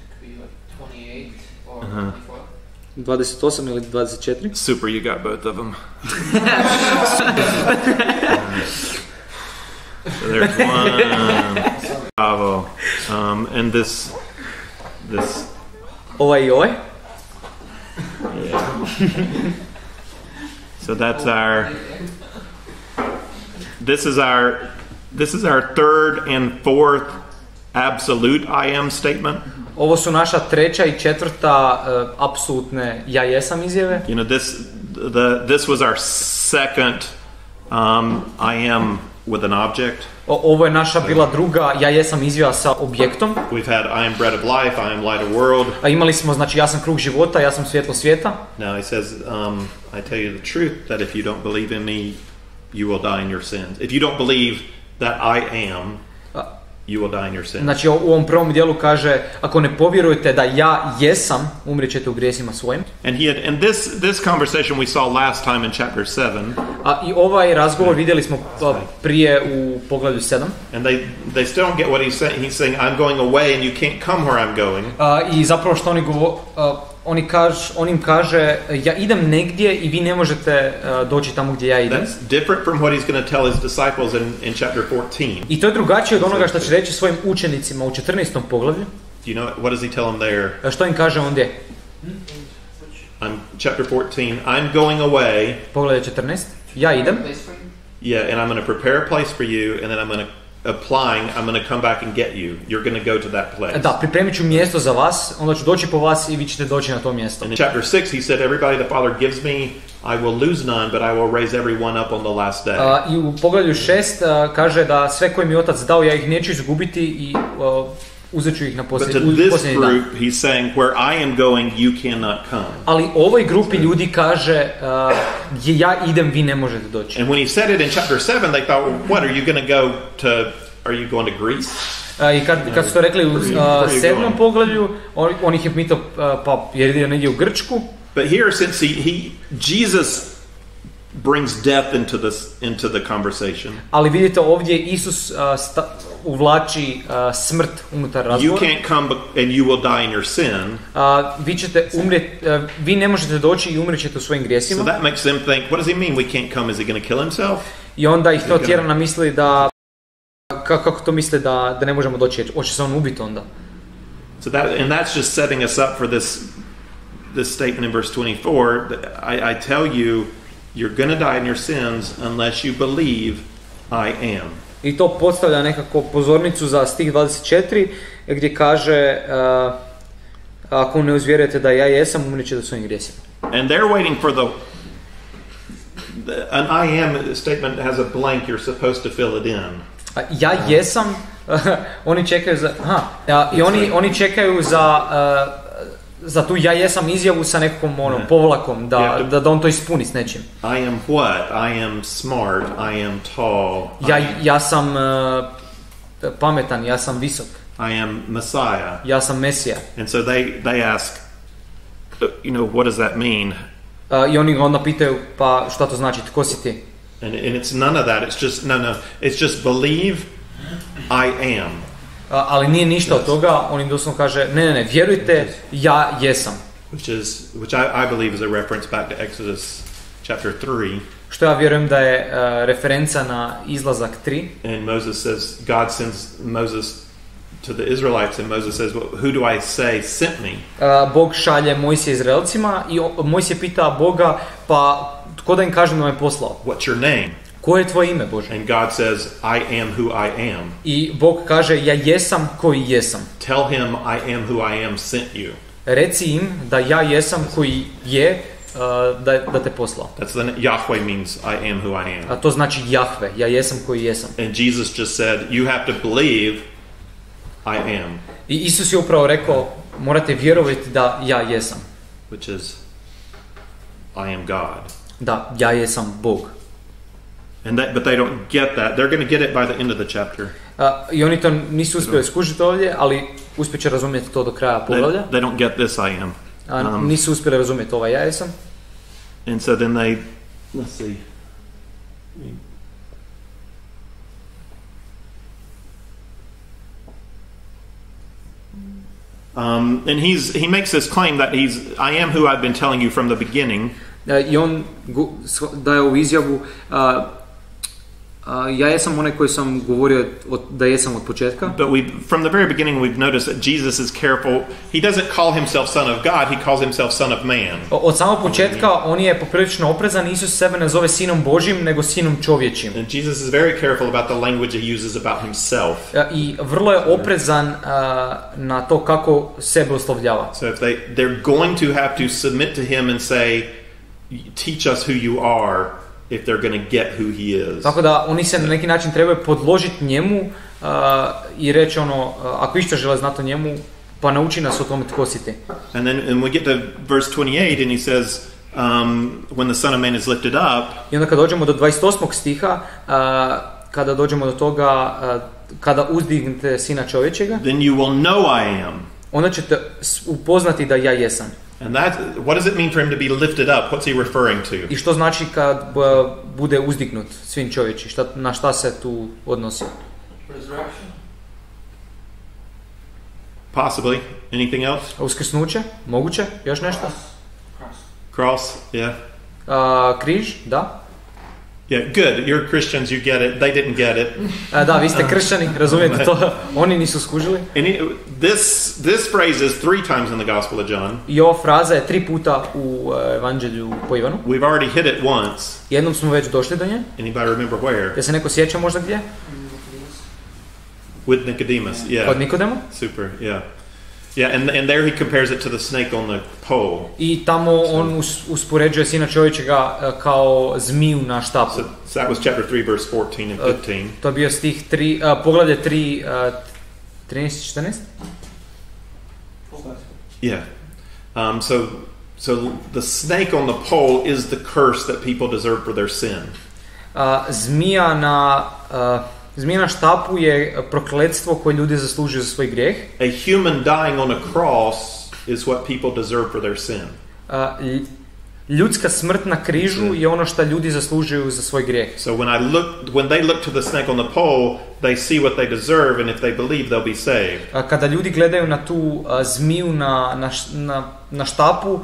could be like 28 or 24. 28 ili 24? Super, you got both of them. So there's one. Bravo. And this. Ovaj i ovaj? Yeah. So that's our. This is our third and fourth absolute I am statement. Ovo su naša treća i četvrta apsolutne ja jesam izjave. You know, this was our second I am with an object. Ovo je naša bila druga ja jesam izjava sa objektom. We've had I am bread of life, I am light of world. A imali smo znači ja sam kruh života, ja sam svjetlo svijeta. Now he says, I tell you the truth that if you don't believe in me, you will die in your sins. If you don't believe that I am, you will die in your sins. Znači u ovom prvom dijelu kaže, ako ne povjerujete da ja jesam, umrijet ćete u grijesima svojim. And this conversation we saw last time in chapter 7. I ovaj razgovor vidjeli smo prije u poglavlju 7. And they still don't get what he's saying. He's saying I'm going away and you can't come where I'm going. I zapravo što on im kaže ja idem negdje i vi ne možete doći tamo gdje ja idem. That's different from what he's going to tell his disciples in chapter 14. I to je drugačije od onoga što će reći svojim učenicima u 14. poglavlju. Do you know what does he tell them there? Što im kaže ondje? Chapter 14. I'm going away. Poglavlje 14. Ja idem. Yeah, and I'm going to prepare a place for you, and then I'm going to I'm going to come back and get you. You're going to go to that place. Da, pripremit ću mjesto za vas, onda ću doći po vas i vi ćete doći na to mjesto. In chapter 6 he said everybody the Father gives me I will lose none, but I will raise everyone up on the last day. I u poglavlju 6 kaže da sve koje mi je Otac dao, ja ih neću izgubiti i uzet ću ih na But to posljednji this dan. group, he's saying, where I am going, you cannot come. Ali ovoj grupi ljudi kaže, gdje ja idem, vi ne možete doći. And when he said it in chapter 7, they thought, well, what, are you going to go to, are you going to Greece? I kad su to rekli u 7. poglavlju, on ih je pitao, pa jer ide negdje u Grčku. But here, since Jesus brings death into the conversation. Ali vidite ovdje Isus uvlači smrt unutar razgovora. You can't come and you will die in your sin. Vi ćete umrijeti, vi ne možete doći i umrijet ćete u svojim grijesima. So that makes them think, what does he mean we can't come? Is he going to kill himself? I onda ih to tjera na misli da kako to misle da ne možemo doći, hoće se on ubiti onda. So that's just setting us up for this statement in verse 24. I tell you, you're going to die in your sins unless you believe I am. I to postavlja nekako pozornicu za stih 24 gdje kaže ako ne uzvjerujete da ja jesam, umrijet ćete svojim grijesima. And they're waiting for an I am statement has a blank, you're supposed to fill it in. Ja jesam, oni čekaju za oni čekaju za tu ja jesam izjavu sa nekakvom povlakom da on to ispuni s nečim. I am what? I am smart, I am tall. Ja sam pametan, ja sam visok. I am Messiah. Ja sam Mesija. And so they ask, what does that mean? I oni ga onda pitaju, pa šta to znači, tko si ti? And it's none of that. It's just it's just believe I am. Ali nije ništa od toga, on im doslovno kaže, ne, vjerujte, ja jesam. Which I believe is a reference back to Exodus chapter 3. Što ja vjerujem da je referenca na izlazak 3. And Moses says, God sends Moses to the Israelites, and Moses says, well, who do I say sent me? Bog šalje Mojsija Izraelcima i Mojsije pita Boga, pa tko da im kažem da me poslao? What's your name? Koje je tvoje ime, Bože? And God says, I am who I am. I Bog kaže, ja jesam koji jesam. Tell him I am who I am sent you. Reci im da ja jesam koji je da te poslao. Yahweh means I am who I am. A to znači Jahve, ja jesam koji jesam. And Jesus just said, you have to believe I am. I Isus je upravo rekao, morate vjerovati da ja jesam. Which is, I am God. Da, ja jesam Bog. But they don't get that. They're going to get it by the end of the chapter. I oni to nisu uspjeli skužiti ovdje, ali uspjet će razumjeti to do kraja poglavlja. They don't get this I am. Nisu uspjeli razumjeti ovaj ja jesam. And so then let's see. And he makes this claim that I am who I've been telling you from the beginning. I on daje ovu izjavu, ja jesam onaj koji sam govorio da jesam od početka. But from the very beginning we've noticed that Jesus is careful. He doesn't call himself son of God, he calls himself son of man. Od samog početka on je poprilično oprezan, Isus sebe ne zove sinom Božjim, nego sinom čovječim. And Jesus is very careful about the language he uses about himself. I vrlo je oprezan na to kako sebe oslovljava. So if they're going to have to submit to him and say, teach us who you are, if they're going to get who he is. Tako da oni se na neki način trebaju podložiti njemu i reći ako išta žele znati o njemu, pa nauči nas o tome tko si ti. And we get to verse 28 and he says, when the Son of Man is lifted up. I onda kad dođemo do 28. stiha, kada dođemo do toga, kada uzdignete Sina čovječega, then you will know I am. Onda ćete upoznati da ja jesam. And what does it mean for him to be lifted up? What's he referring to? I što znači kad bude uzdignut Sin čovječi? Na šta se tu odnosi? Resurrection? Possibly. Anything else? Uskrsnuće? Moguće? Još nešto? Cross, yeah. Križ, da. Yeah, good. You're Christians, you get it. They didn't get it. Da, vi ste kršćani, razumijete to. Oni nisu skužili. And this phrase is 3 times in the Gospel of John. I ova fraza je 3 puta u Evanđelju po Ivanu. We've already hit it once. Jednom smo već došli do nje. Anybody remember where? Ja se neko sjeća možda gdje? With Nicodemus, yeah. Kod Nikodema? Super, yeah. Yeah, and there he compares it to the snake on the pole. I tamo on uspoređuje Sina čovječega kao zmiju na štapu. So that was chapter 3, verse 14 and 15. To je bio stih 3, poglavlje 3, 13 14. Yeah. So the snake on the pole is the curse that people deserve for their sin. Zmija na štapu je prokletstvo koje ljudi zaslužuju za svoj grijeh. A human dying on a cross is what people deserve for their sin. Ljudska smrt na križu je ono što ljudi zaslužuju za svoj grijeh. So when they look to the snake on the pole, they see what they deserve, and if they believe, they'll be saved. Kada ljudi gledaju na tu zmiju na štapu,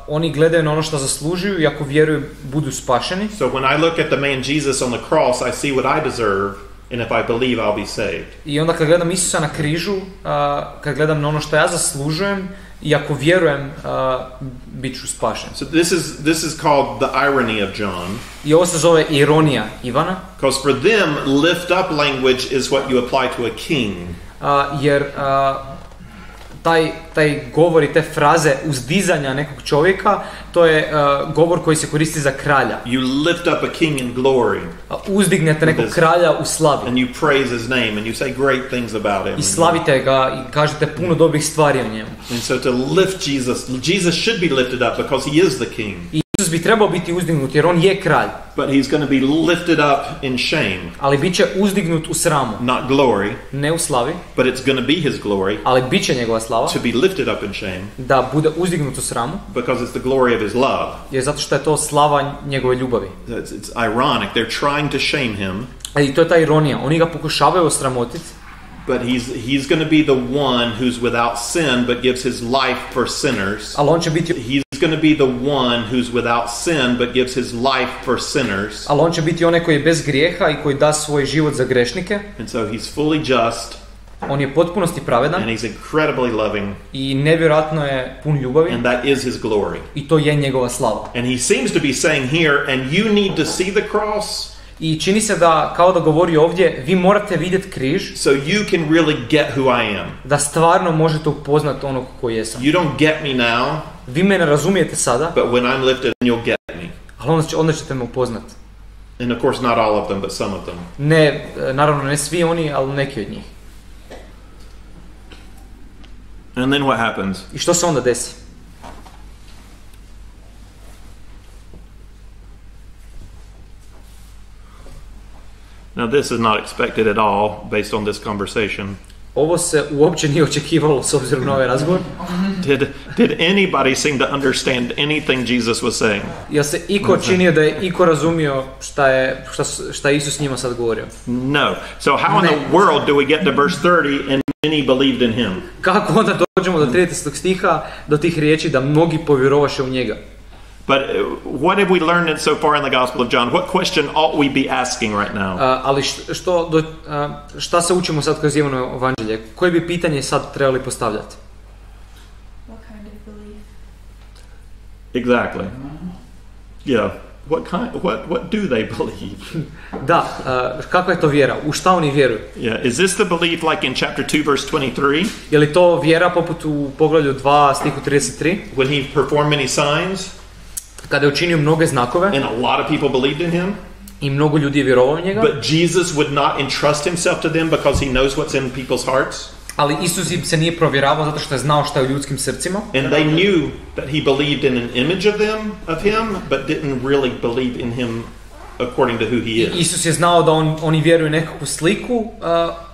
oni gledaju na ono što zaslužuju i ako vjeruju budu spašeni. So when I look at the man Jesus on the cross, I see what I deserve, and if I believe, I'll be saved. I onda kad gledam Isusa na križu, kad gledam na ono što ja zaslužujem, i ako vjerujem, bit ću spašen. So this is called the irony of John. I ovo se zove ironija Ivana. Because for them, lift up language is what you apply to a king. Jer taj govor i te fraze uzdizanja nekog čovjeka, to je govor koji se koristi za kralja. You lift up a king in glory. Uzdignete nekog kralja u slavi. And you praise his name and you say great things about him. I slavite ga i kažete puno dobrih stvari o njemu. And so to lift Jesus should be lifted up because he is the king. I Isus bi trebao biti uzdignut jer on je kralj. But he's going to be lifted up in shame. Ali bit će uzdignut u sramu. Not glory. Ne u slavi. But it's going to be his glory. Ali bit će njegova slava. To be lifted up in shame. Da bude uzdignut u sramu. Because it's the glory of his love. Jer zato što je to slava njegove ljubavi. It's ironic. They're trying to shame him. I to je ta ironija. Oni ga pokušavaju osramotiti. But he's going to be the one who's without sin but gives his life for sinners. Ali on će biti He's going to be the one who's without sin but gives his life for sinners. Ali on će biti onaj koji je bez grijeha i koji da svoj život za grešnike. And so he's fully just. On je potpunosti pravedan. And he's incredibly loving. I nevjerojatno je pun ljubavi. And that is his glory. I to je njegova slava. And he seems to be saying here, and you need to see the cross. I čini se da, kao da govori ovdje, vi morate vidjeti križ. So you can really get who I am. Da stvarno možete upoznati onog koji jesam. You don't get me now. Vi me ne razumijete sada. But when I'm lifted, you'll get me. Ali onda ćete me upoznati. And of course not all of them, but some of them. Ne, naravno ne svi oni, ali neki od njih. And then what happens? I što se onda desi? Now this is not expected at all based on this conversation. Ovo se uopće nije očekivalo s obzirom na ovaj razgovor. Did anybody seem to understand anything Jesus was saying? Jel se iko činio da je iko razumio šta je Isus njima sad govorio? No. So how in the world do we get to verse 30 and many believed in him? Kako onda dođemo do 30. stiha, do tih riječi da mnogi povjerovaše u njega? But what have we learned so far in the Gospel of John? What question ought we be asking right now? Ali šta se učimo sad kroz Ivanovo evanđelje? Koje bi pitanje sad trebali postavljati? What kind of belief? Exactly. Yeah. What do they believe? Da, kakva je to vjera? U šta oni vjeruju? Yeah. Is this the belief like in chapter 2 verse 23? Je li to vjera poput u poglavlju 2 stihu 33? When he performed many signs? Kada je učinio mnoge znakove. And a lot of people believed in him. I mnogo ljudi je vjerovalo u njega. But Jesus would not entrust himself to them because he knows what's in people's hearts. Ali Isus im se nije provjeravao zato što je znao šta je u ljudskim srcima. And they knew that he believed in an image of him, but didn't really believe in him according to who he is. Isus je znao da oni vjeruju nekakvu sliku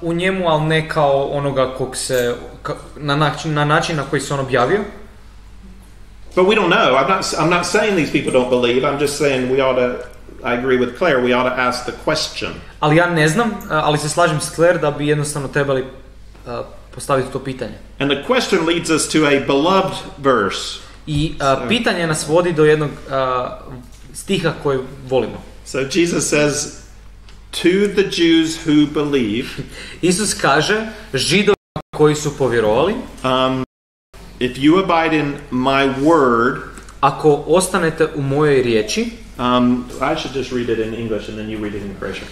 u njemu, ali ne kao onoga kog se na način na koji se on objavio. But we don't know. I'm not saying these people don't believe. I'm just saying we ought to, I agree with Claire, we ought to ask the question. Ali ja ne znam, ali se slažem s Claire da bi jednostavno trebali postaviti to pitanje. And the question leads us to a beloved verse. I pitanje nas vodi do jednog stiha koji volimo. So Jesus says, to the Jews who believe. Isus kaže Židovima koji su povjerovali. If you abide in my word, ako ostanete u mojoj riječi, I should just read it in English and then you read it in Croatian.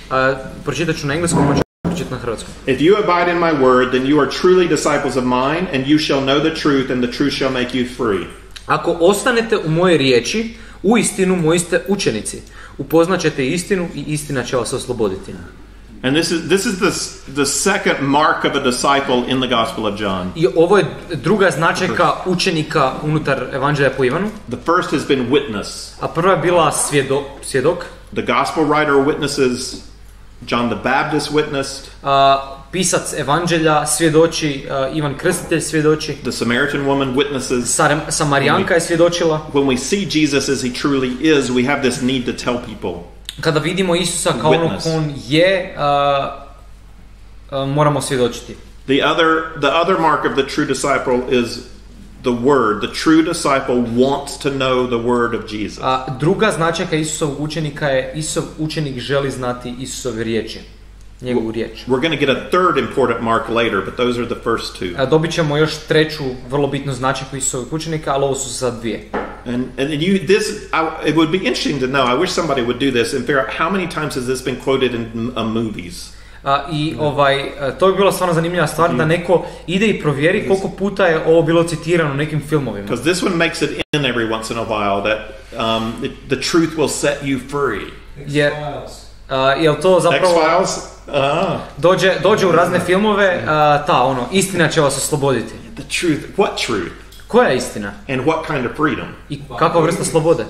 Pročitat ću na engleskom, pročitati na hrvatskom. If you abide in my word, then you are truly disciples of mine, and you shall know the truth, and the truth shall make you free. Ako ostanete u moje riječi, uistinu moji ste učenici. Upoznaćete istinu i istina će vas osloboditi. And this is the second mark of a disciple in the Gospel of John. I ovo je druga značajka učenika unutar Evanđelja po Ivanu. The first has been witness. A prva je bila svjedok. The Gospel writer witnesses. John the Baptist witnessed. Pisac Evanđelja svjedoči, Ivan Krstitelj svjedoči. The Samaritan woman witnesses. Samarijanka je svjedočila. When we see Jesus as he truly is, we have this need to tell people. Kada vidimo Isusa kao ono ko on je, moramo svjedočiti. The other mark of the true disciple is the word. The true disciple wants to know the word of Jesus. Druga značajka Isusovog učenika je Isusov učenik želi znati Isusove riječi. Njegovu riječ. We're going to get a third important mark later, but those are the first two. Dobit ćemo još treću vrlo bitnu značajku Isusovog učenika, ali ovo su sad dvije. And it would be interesting to know. I wish somebody would do this and figure out how many times has this been quoted in movies. To bi bila stvarno zanimljiva stvar da neko ide i provjeri koliko puta je ovo bilo citirano u nekim filmovima. Because this one makes it in every once in a while that the truth will set you free. Jel to zapravo X-Files? Dođe u razne filmove, istina će vas osloboditi. The truth, what truth? Koja je istina? And what kind of freedom? I kakva vrsta slobode?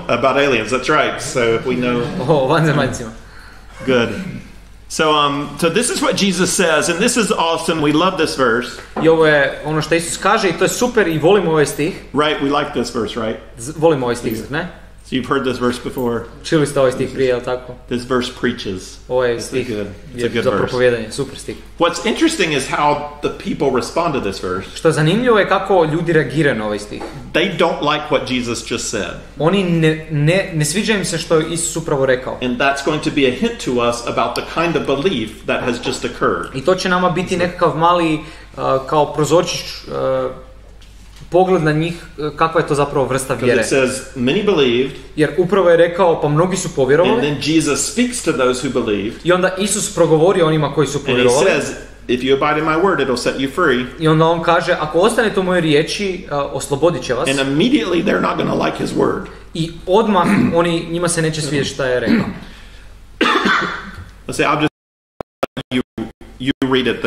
About aliens, that's right. So if we know... vanzemaljcima. Good. So this is what Jesus says, and this is awesome. We love this verse. I ovo je ono što Isus kaže i to je super i volimo ovaj stih. Right, we like this verse, right? Volimo ovaj stih, ne? So you've heard this verse before. Čuli ste ovaj stih prije, je li tako? This verse preaches. Ovaj stih je za propovijedanje, super stih. What's interesting is how the people respond to this verse. Što je zanimljivo je kako ljudi reagiraju na ovaj stih. They don't like what Jesus just said. Oni ne sviđa im se što je Isus upravo rekao. And that's going to be a hint to us about the kind of belief that has just occurred. I to će nama biti nekakav mali kao prozorčić pogled na njih kakva je to zapravo vrsta vjere. It says many believed. Jer upravo je rekao pa mnogi su povjerovali. And then Jesus speaks to those who believed. I onda Isus progovori onima koji su povjerovali. And he says, if you abide in my word, it'll set you free. I onda on kaže ako ostanete u mojoj riječi, oslobodit će vas. And immediately they're not going to like his word. I odmah njima se neće svidjeti šta je rekao. Let's say I'll just you read it.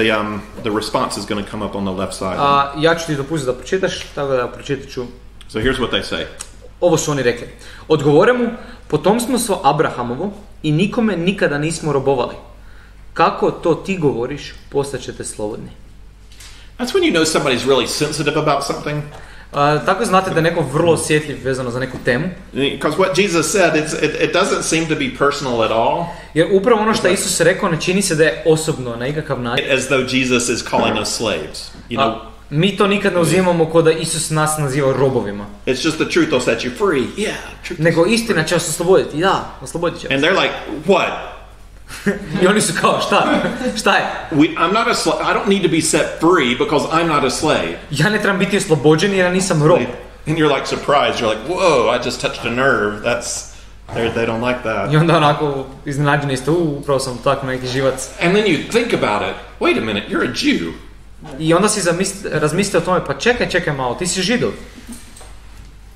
The response is going to come up on the left side. Ja ću ti dopustiti da pročitaš, tako da pročitat ću. So here's what they say. Ovo su oni rekli. Odgovore mu, potomstvo smo Abrahamovo i nikome nikada nismo robovali. Kako to ti govoriš, postaćete slobodni. That's when you know somebody's really sensitive about something. Tako znate da je neko vrlo osjetljiv vezano za neku temu. Because what Jesus said, it doesn't seem to be personal at all. Jer upravo ono što Isus rekao ne čini se da je osobno na ikakav način. As though Jesus is calling us slaves. You know. Mi to nikad ne uzimamo kao da Isus nas naziva robovima. It's just the truth will set you free. Yeah. Nego istina će vas osloboditi. Da, oslobodit će vas. And they're like, what? I oni su kao, šta je? I'm not a slave. I don't need to be set free because I'm not a slave. Ja ne trebam biti oslobođen jer ja nisam rob. And you're like surprised. You're like, whoa, I just touched a nerve. They don't like that. I onda onako iznenađeni ste, upravo sam tako neki živac. And then you think about it. Wait a minute, you're a Jew. I onda si razmislite o tome, pa čekaj malo, ti si Židov.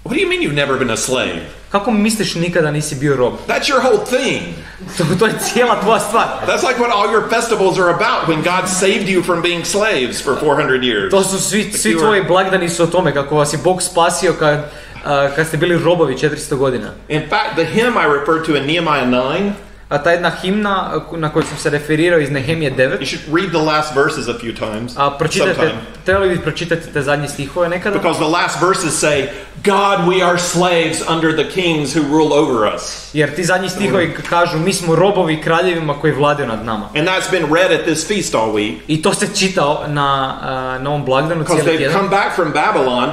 What do you mean you've never been a slave? Kako misliš nikada nisi bio rob? That's your whole thing. To je cijela tvoja stvar. That's like what all your festivals are about when God saved you from being slaves for 400 years. To su svi tvoji blagdani su o tome kako vas je Bog spasio kad ste bili robovi 400 godina. In fact, the hymn I referred to in Nehemiah 9. A ta jedna himna na koju sam se referirao iz Nehemije 9. You should read the last verses a few times. Trebali bi pročitati te zadnje stihove nekada. Because the last verses say, God, we are slaves under the kings who rule over us. Jer ti zadnji stihovi kažu, mi smo robovi kraljevima koji vladaju nad nama. And that's been read at this feast all week. I to se čitao na ovom blagdanu cijeli tjedan. Because they've come back from Babylon,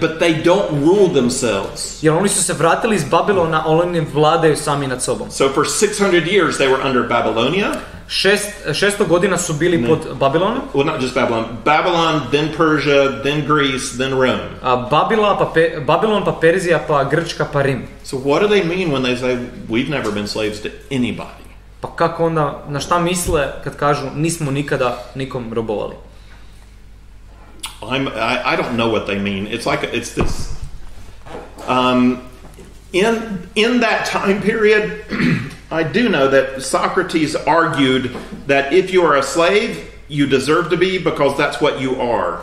but they don't rule themselves. Jer oni su se vratili iz Babilona, oni ne vladaju sami nad sobom. So for 600 years they were under Babylonia. 600 godina su bili pod Babilonom. Well, not just Babylon. Babylon, then Persia, then Greece, then Rome. Babilon, pa Perzija, pa Grčka, pa Rim. So what do they mean when they say we've never been slaves to anybody? Pa kako onda, na šta misle kad kažu nismo nikada nikom robovali? I don't know what they mean. It's this. In that time period, I do know that Socrates argued that if you are a slave, you deserve to be because that's what you are.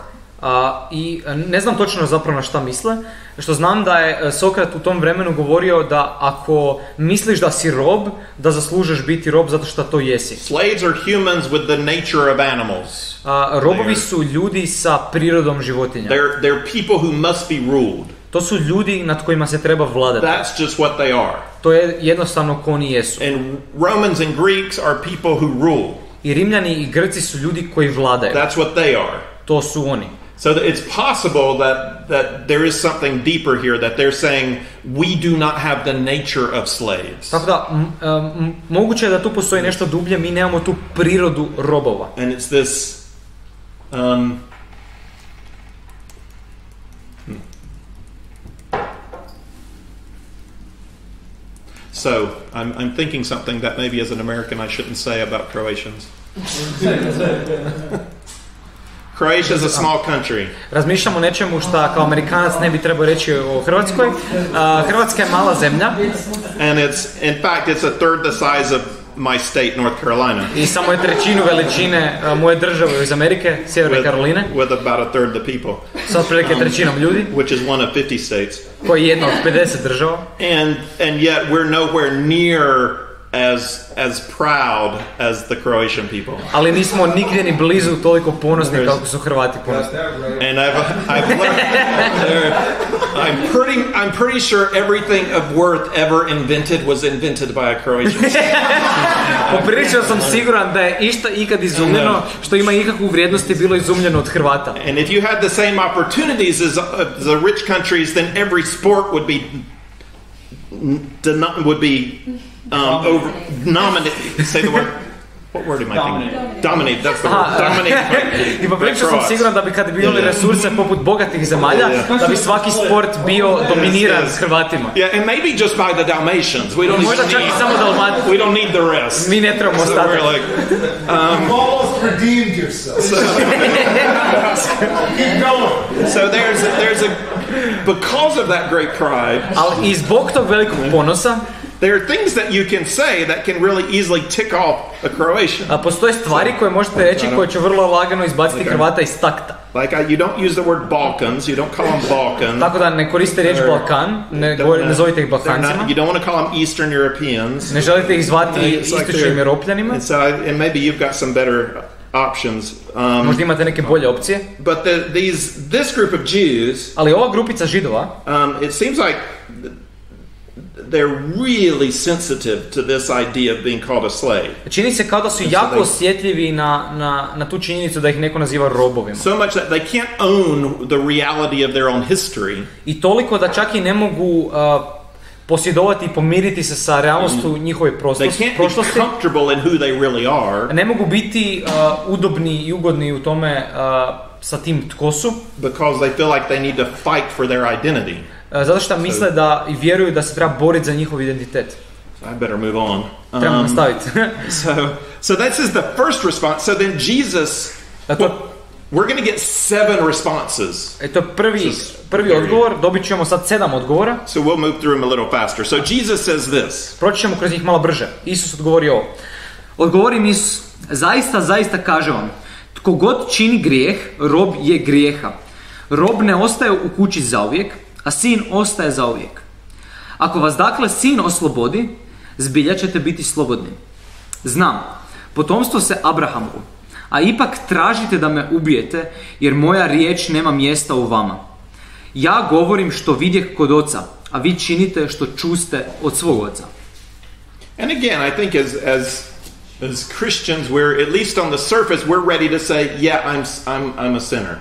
I ne znam točno zapravo na šta misle, što znam da je Sokrat u tom vremenu govorio da ako misliš da si rob, da zaslužeš biti rob zato što to jesi. Slaves are humans with the nature of animals. Robovi su ljudi sa prirodom životinja. They're people who must be ruled. To su ljudi nad kojima se treba vladati. That's just what they are. To je jednostavno ko oni jesu. And Romans and Greeks are people who rule. I Rimljani i Grci su ljudi koji vladaju. That's what they are. To su oni. So it's possible that there is something deeper here, that they're saying we do not have the nature of slaves. Tako da moguće je da tu postoji nešto dublje, mi nemamo tu prirodu robova. And it's this So I'm thinking something that maybe as an American I shouldn't say about Croatians. Croatia is a small country. Razmišljamo o nečemu što kao Amerikanac ne bi trebao reći o Hrvatskoj. Hrvatska je mala zemlja. And in fact it's a third the size of my state, North Carolina. I samo je trećinu veličine moje države iz Amerike, Sjeverne Karoline. With about a third the people. Sa otprilike trećinom ljudi. Which is one of 50 states. Koji je jedna od 50 država. And yet we're nowhere near as proud as the Croatian people. Ali nismo nigdje ni blizu toliko ponosni kako su Hrvati ponosni. And I've learned, I'm pretty sure everything of worth ever invented was invented by a Croatian. Poprilično sam siguran da je išta ikad izumljeno što ima ikakvu vrijednost je bilo izumljeno od Hrvata. And if you had the same opportunities as the rich countries, then every sport would be nominated. Say the word. What word am I thinking? Dominate. That's the word. Dominate. I poprilično sam siguran da bi kad bi imali resurse poput bogatih zemalja, da bi svaki sport bio dominiran s Hrvatima. Yeah, and maybe just by the Dalmatians. We don't need the rest. Mi ne trebamo ostatak. So we're like, almost redeemed yourself. Keep going. So there's a because of that great pride. Ali i zbog tog velikog ponosa, there are things that you can say that can really easily tick off a Croatian. Postoje stvari koje možete reći koje će vrlo lagano izbaciti Hrvata iz takta. Like you don't use the word Balkans, you don't call them Balkan. Tako da ne koriste riječ Balkan, ne zovite ih Balkancima. You don't want to call them Eastern Europeans. Ne želite ih zvati istočnim Europljanima. And maybe you've got some better options. Možda imate neke bolje opcije. But this group of Jews, ali ova grupica Židova, it seems like they're really sensitive to this idea of being called a slave. Čini se kao da su jako osjetljivi na tu činjenicu da ih neko naziva robovima. So much that they can't own the reality of their own history. I toliko da čak i ne mogu posjedovati i pomiriti se sa realnošću njihove prošlosti. They can't be comfortable in who they really are. Ne mogu biti udobni i ugodni u tome sa tim tko su. Because they feel like they need to fight for their identity. Zato što misle da i vjeruju da se treba boriti za njihov identitet. I better move on. Trebamo nastaviti. So this is the first response. So then Jesus, we're going to get 7 responses. To je prvi odgovor, dobit ćemo sad 7 odgovora. So we'll move through them a little faster. So Jesus says this. Proći ćemo kroz njih malo brže. Isus odgovori ovo. Odgovori mi Isus, zaista kažem vam, tko god čini grijeh, rob je grijeha. Rob ne ostaje u kući zauvijek, a sin ostaje zauvijek. Ako vas dakle sin oslobodi, zbilja ćete biti slobodni. Znam, potomstvo se Abrahamovo, a ipak tražite da me ubijete, jer moja riječ nema mjesta u vama. Ja govorim što vidjeh kod oca, a vi činite što čuste od svog oca. And again, I think as Christians, we're at least on the surface, we're ready to say, yeah, I'm a sinner.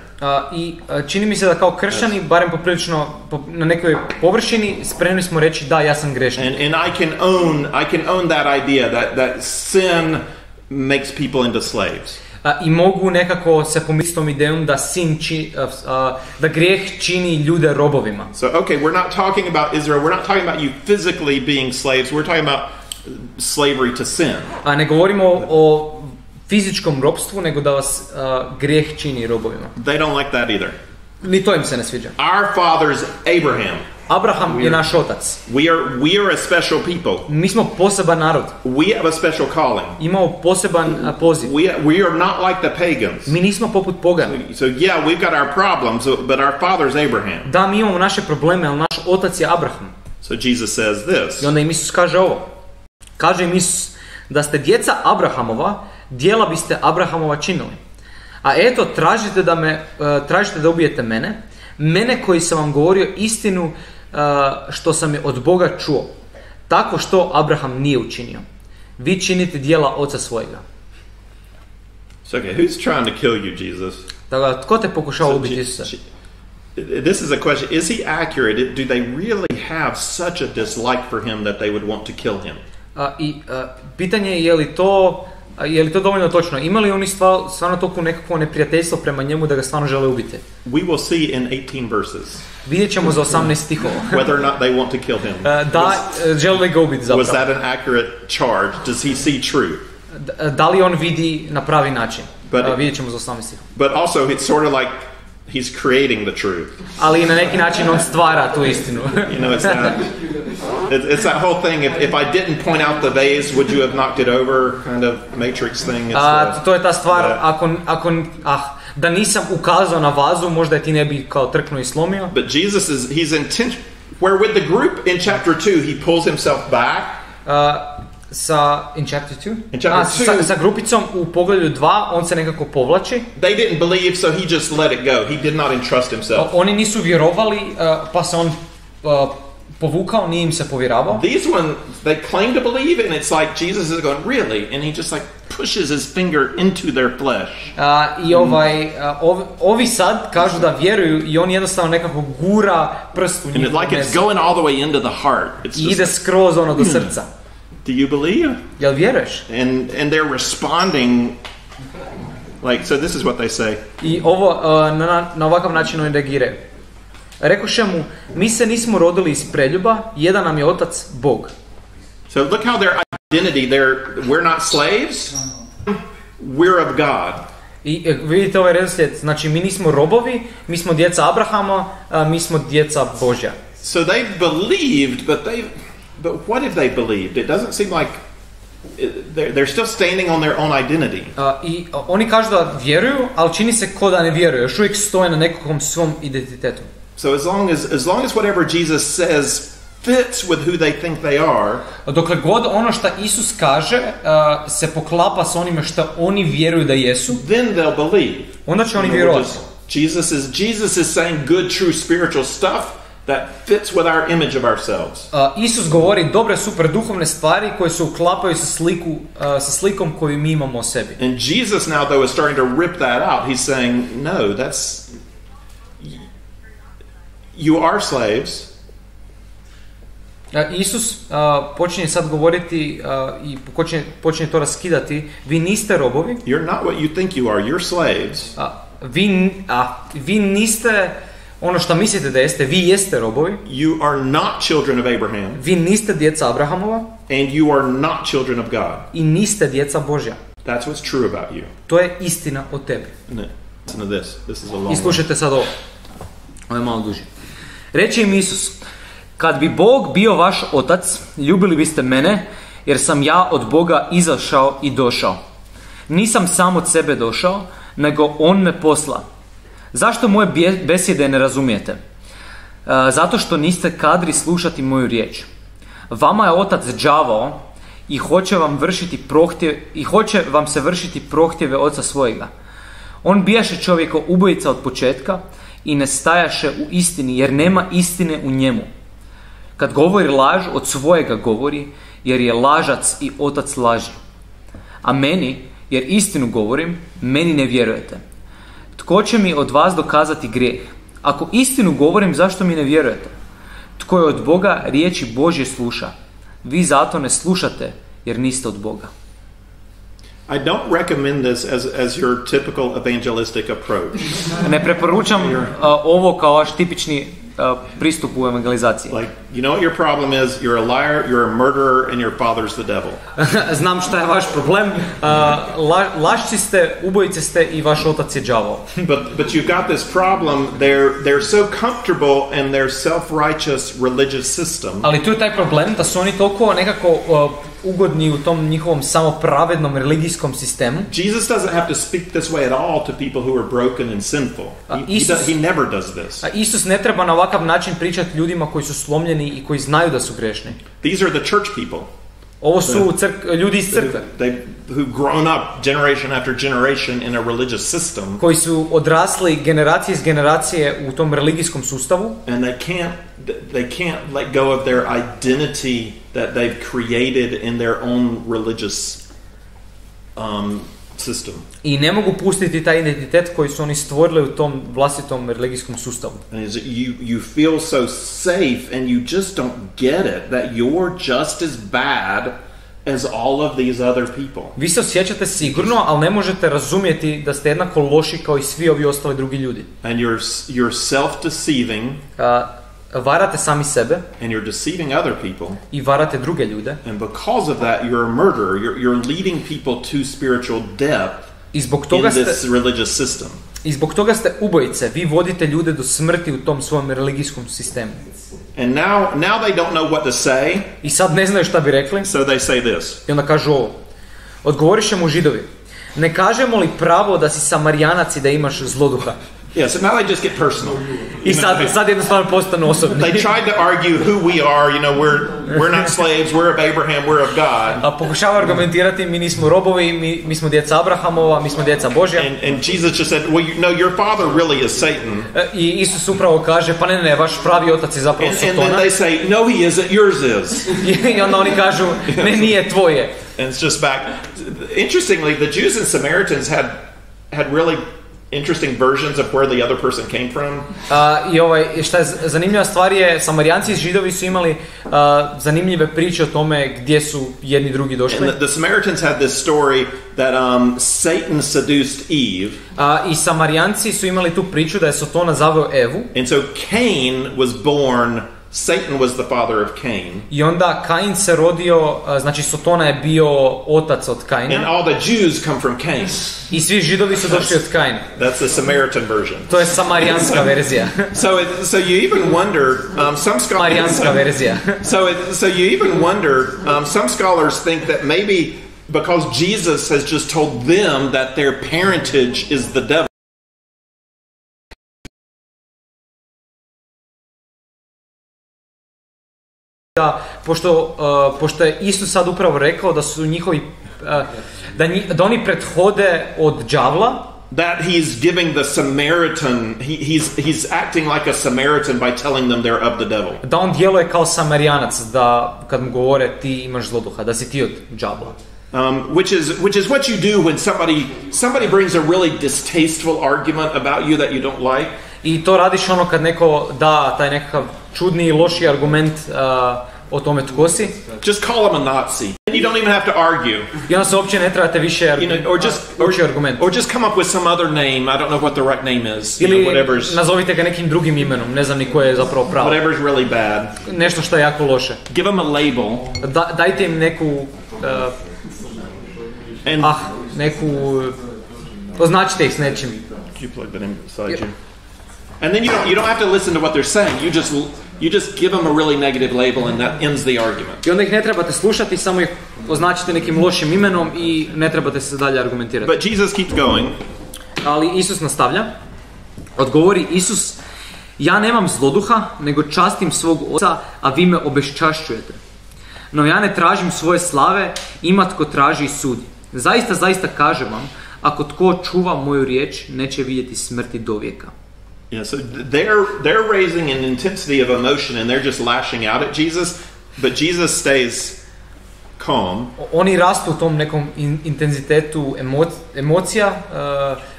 I čini mi se da kao kršćani, barem poprilično na nekoj površini, spremni smo reći da, ja sam grešnik. And I can own that idea that sin makes people into slaves. I mogu nekako se pomiriti s tom idejom da da grijeh čini ljude robovima. So okay, we're not talking about Israel. We're not talking about you physically being slaves. We're talking about slavery to sin. A ne govorimo o fizičkom ropstvu, nego da vas grijeh čini robovima. They don't like that either. Ni to im se ne sviđa. Our father's Abraham. Abraham je naš otac. We are a special people. Mi smo poseban narod. We have a special calling. Imamo poseban poziv. We are not like the pagans. Mi nismo poput pogana. So yeah, we've got our problems, but our father's Abraham. Da, mi imamo naše probleme, ali naš otac je Abraham. So Jesus says this. I onda im Isus kaže ovo. Kaže im Isus, da ste djeca Abrahamova, djela biste Abrahamova činili. A eto, tražite da ubijete mene koji sam vam govorio istinu što sam je od Boga čuo. Tako što Abraham nije učinio. Vi činite djela oca svojega. So, okay, who's trying to kill you, Jesus? Tako, tko te pokušava ubiti, Isusa? This is a question. Is he accurate? Do they really have such a dislike for him that they would want to kill him? Pitanje je je li to dovoljno točno? Ima li oni stvarno toliko nekakvo neprijateljstvo prema njemu da ga stvarno žele ubiti? We will see in 18 verses. Vidjet ćemo za 18 stihova. Whether or not they want to kill him. Žele li ga ubiti zapravo? Was that an accurate charge? Does he see truth? Da li on vidi na pravi način? Vidjet ćemo za 18 stihova. But also it's sort of like he's creating the truth. Ali na neki način on stvara tu istinu. You know, it's that whole thing. If I didn't point out the vase, would you have knocked it over? Kind of Matrix thing. To je ta stvar. Da nisam ukazao na vazu, možda je ti ne bi kao trknuo i slomio. But Jesus he's intention. Where with the group in chapter 2, he pulls himself back. In chapter 2? Sa grupicom u poglavlju 2 on se nekako povlači. They didn't believe, so he just let it go. He did not entrust himself. Oni nisu vjerovali, pa se on povukao, nije im se povjeravao. These ones, they claim to believe, and it's like Jesus is going, really? And he just like pushes his finger into their flesh. I ovi sad kažu da vjeruju i on jednostavno nekako gura prst u njih. And like it's going all the way into the heart. I ide skroz ono do srca. Do you believe? Jel vjeruješ? And they're responding like, so this is what they say. I ovo na ovakav način oni reagiraju. Rekoše mu, mi se nismo rodili iz preljuba, jedan nam je otac Bog. So look how their identity, we're not slaves, we're of God. I vidite ovaj redoslijed, znači mi nismo robovi, mi smo djeca Abrahama, mi smo djeca Božja. So they believed, but what if they believed? It doesn't seem like they're still standing on their own identity. I oni kažu da vjeruju, ali čini se ko da ne vjeruju, još uvijek stoje na nekakvom svom identitetu. So as long as whatever Jesus says fits with who they think they are, dokle god ono što Isus kaže se poklapa s onime što oni vjeruju da jesu, then they'll believe. Onda će oni vjerovati. Jesus is saying good, true spiritual stuff that fits with our image of ourselves. Isus govori dobre, super duhovne stvari koje se uklapaju sa slikom koju mi imamo o sebi. And Jesus now though is starting to rip that out. He's saying, no, you are slaves. Isus počinje sad govoriti i počinje to raskidati. Vi niste robovi. You're not what you think you are. You're slaves. Vi niste ono što mislite da jeste. Vi jeste robovi. You are not children of Abraham. Vi niste djeca Abrahamova. And you are not children of God. I niste djeca Božja. That's what's true about you. To je istina o tebi. Listen to this. This is a long one. I slušajte sad ovo. Ovo je malo duži. Reče im Isus, kad bi Bog bio vaš otac, ljubili biste mene, jer sam ja od Boga izašao i došao. Nisam sam od sebe došao, nego On me posla. Zašto moje besjede ne razumijete? Zato što niste kadri slušati moju riječ. Vama je otac đavao i hoće vam se vršiti prohtjeve oca svojega. On bijaše čovjeko ubojica od početka i ne stajaše u istini, jer nema istine u njemu. Kad govori laž, od svojega govori, jer je lažac i otac laži. A meni, jer istinu govorim, meni ne vjerujete. Tko će mi od vas dokazati grijeh? Ako istinu govorim, zašto mi ne vjerujete? Tko je od Boga, riječi Božje sluša. Vi zato ne slušate, jer niste od Boga. I don't recommend this as your typical evangelistic approach. Ne preporučam ovo kao vaš tipični pristupu evangelizaciji. Like, you know what your problem is? You're a liar, you're a murderer, and your father's the devil. Znam šta je vaš problem. Lašci ste, ubojice ste i vaš otac je đavao. But you've got this problem. They're so comfortable in their self-righteous religious system. Ali tu je taj problem da su oni toliko nekako ugodni u tom njihovom samopravednom religijskom sistemu. Jesus doesn't have to speak this way at all to people who are broken and sinful. He never does this. Isus ne treba na ovakav način pričati ljudima koji su slomljeni i koji znaju da su grešni. These are the church people. Ovo su ljudi iz crkve. Who've grown up generation after generation in a religious system. Koji su odrasli generacije iz generacije u tom religijskom sustavu. And they can't let go of their identity that they've created in their own religious system. I ne mogu pustiti taj identitet koji su oni stvorili u tom vlastitom religijskom sustavu. And you feel so safe and you just don't get it that you're just as bad as all of these other people. Vi se osjećate sigurno, ali ne možete razumjeti da ste jednako loši kao i svi ovi ostali drugi ljudi. And you're self-deceiving. Varate sami sebe. And you're deceiving other people. I varate druge ljude. And because of that, you're a murderer. You're leading people to spiritual death in this religious system. I zbog toga ste ubojice. Vi vodite ljude do smrti u tom svom religijskom sistemu. And now they don't know what to say. I sad ne znaju šta bi rekli. So they say this. I onda kažu ovo. Odgovoriše mu Židovi. Ne kažemo li pravo da si Samarijanac i da imaš zloduha? Yeah, so now they just get personal. I sad jednostavno postanu osobni. They tried to argue who we are, we're not slaves, we're of Abraham, we're of God. A pokušava argumentirati, mi nismo robovi, mi smo djeca Abrahamova, mi smo djeca Božja. And Jesus just said, well, your father really is Satan. I Isus upravo kaže, pa ne, vaš pravi otac je zapravo Sotona. And then they say, no, he isn't, yours is. I onda oni kažu, ne, nije tvoje. And it's just back. Interestingly, the Jews and Samaritans had really interesting versions of where the other person came from. I šta je zanimljiva stvar je, Samarijanci i Židovi su imali zanimljive priče o tome gdje su jedni drugi došli. And the Samaritans had this story that Satan seduced Eve. I Samarijanci su imali tu priču da je Sotona zaveo Evu. And so Cain was born. Satan was the father of Cain. I onda Kain se rodio, znači Sotona je bio otac od Kaina. And all the Jews come from Cain. I svi Židovi su došli od Kaina. That's the Samaritan version. To je samarijanska verzija. So you even wonder, some scholars. Samarijanska verzija. So you even wonder, some scholars think that maybe because Jesus has just told them that their parentage is the devil. Da, pošto je Isus sad upravo rekao da su njihovi da oni prethode od đavla, that he's giving the Samaritan, he's acting like a Samaritan by telling them they're of the devil. Da on djeluje kao Samarijanac, da kad mu govore ti imaš zloduha, da si ti od đavla. Which is what you do when somebody brings a really distasteful argument about you that you don't like. I to radiš ono kad neko da taj nekakav čudni i loši argument o tome tko si. Just call him a Nazi. And you don't even have to argue. I onda se uopće ne trebate više argument. Or just come up with some other name. I don't know what the right name is. Ili nazovite ga nekim drugim imenom. Ne znam ni koje je zapravo pravo. Whatever's really bad. Nešto što je jako loše. Give him a label. Dajte im neku označite ih s nečim. You plug that in beside you. And then you don't have to listen to what they're saying. You just give them a really negative label and that ends the argument. I onda ih ne trebate slušati, samo ih označite nekim lošim imenom i ne trebate se dalje argumentirati. But Jesus keeps going. Ali Isus nastavlja. Odgovori Isus, ja nemam zloduha, nego častim svog oca, a vi me obeščašćujete. No ja ne tražim svoje slave, ima tko traži i sudi. Zaista, zaista kažem vam, ako tko čuva moju riječ, neće vidjeti smrti do vijeka. Yeah, so they're raising an intensity of emotion and they're just lashing out at Jesus, but Jesus stays calm. Oni rastu u tom nekom intenzitetu emocija,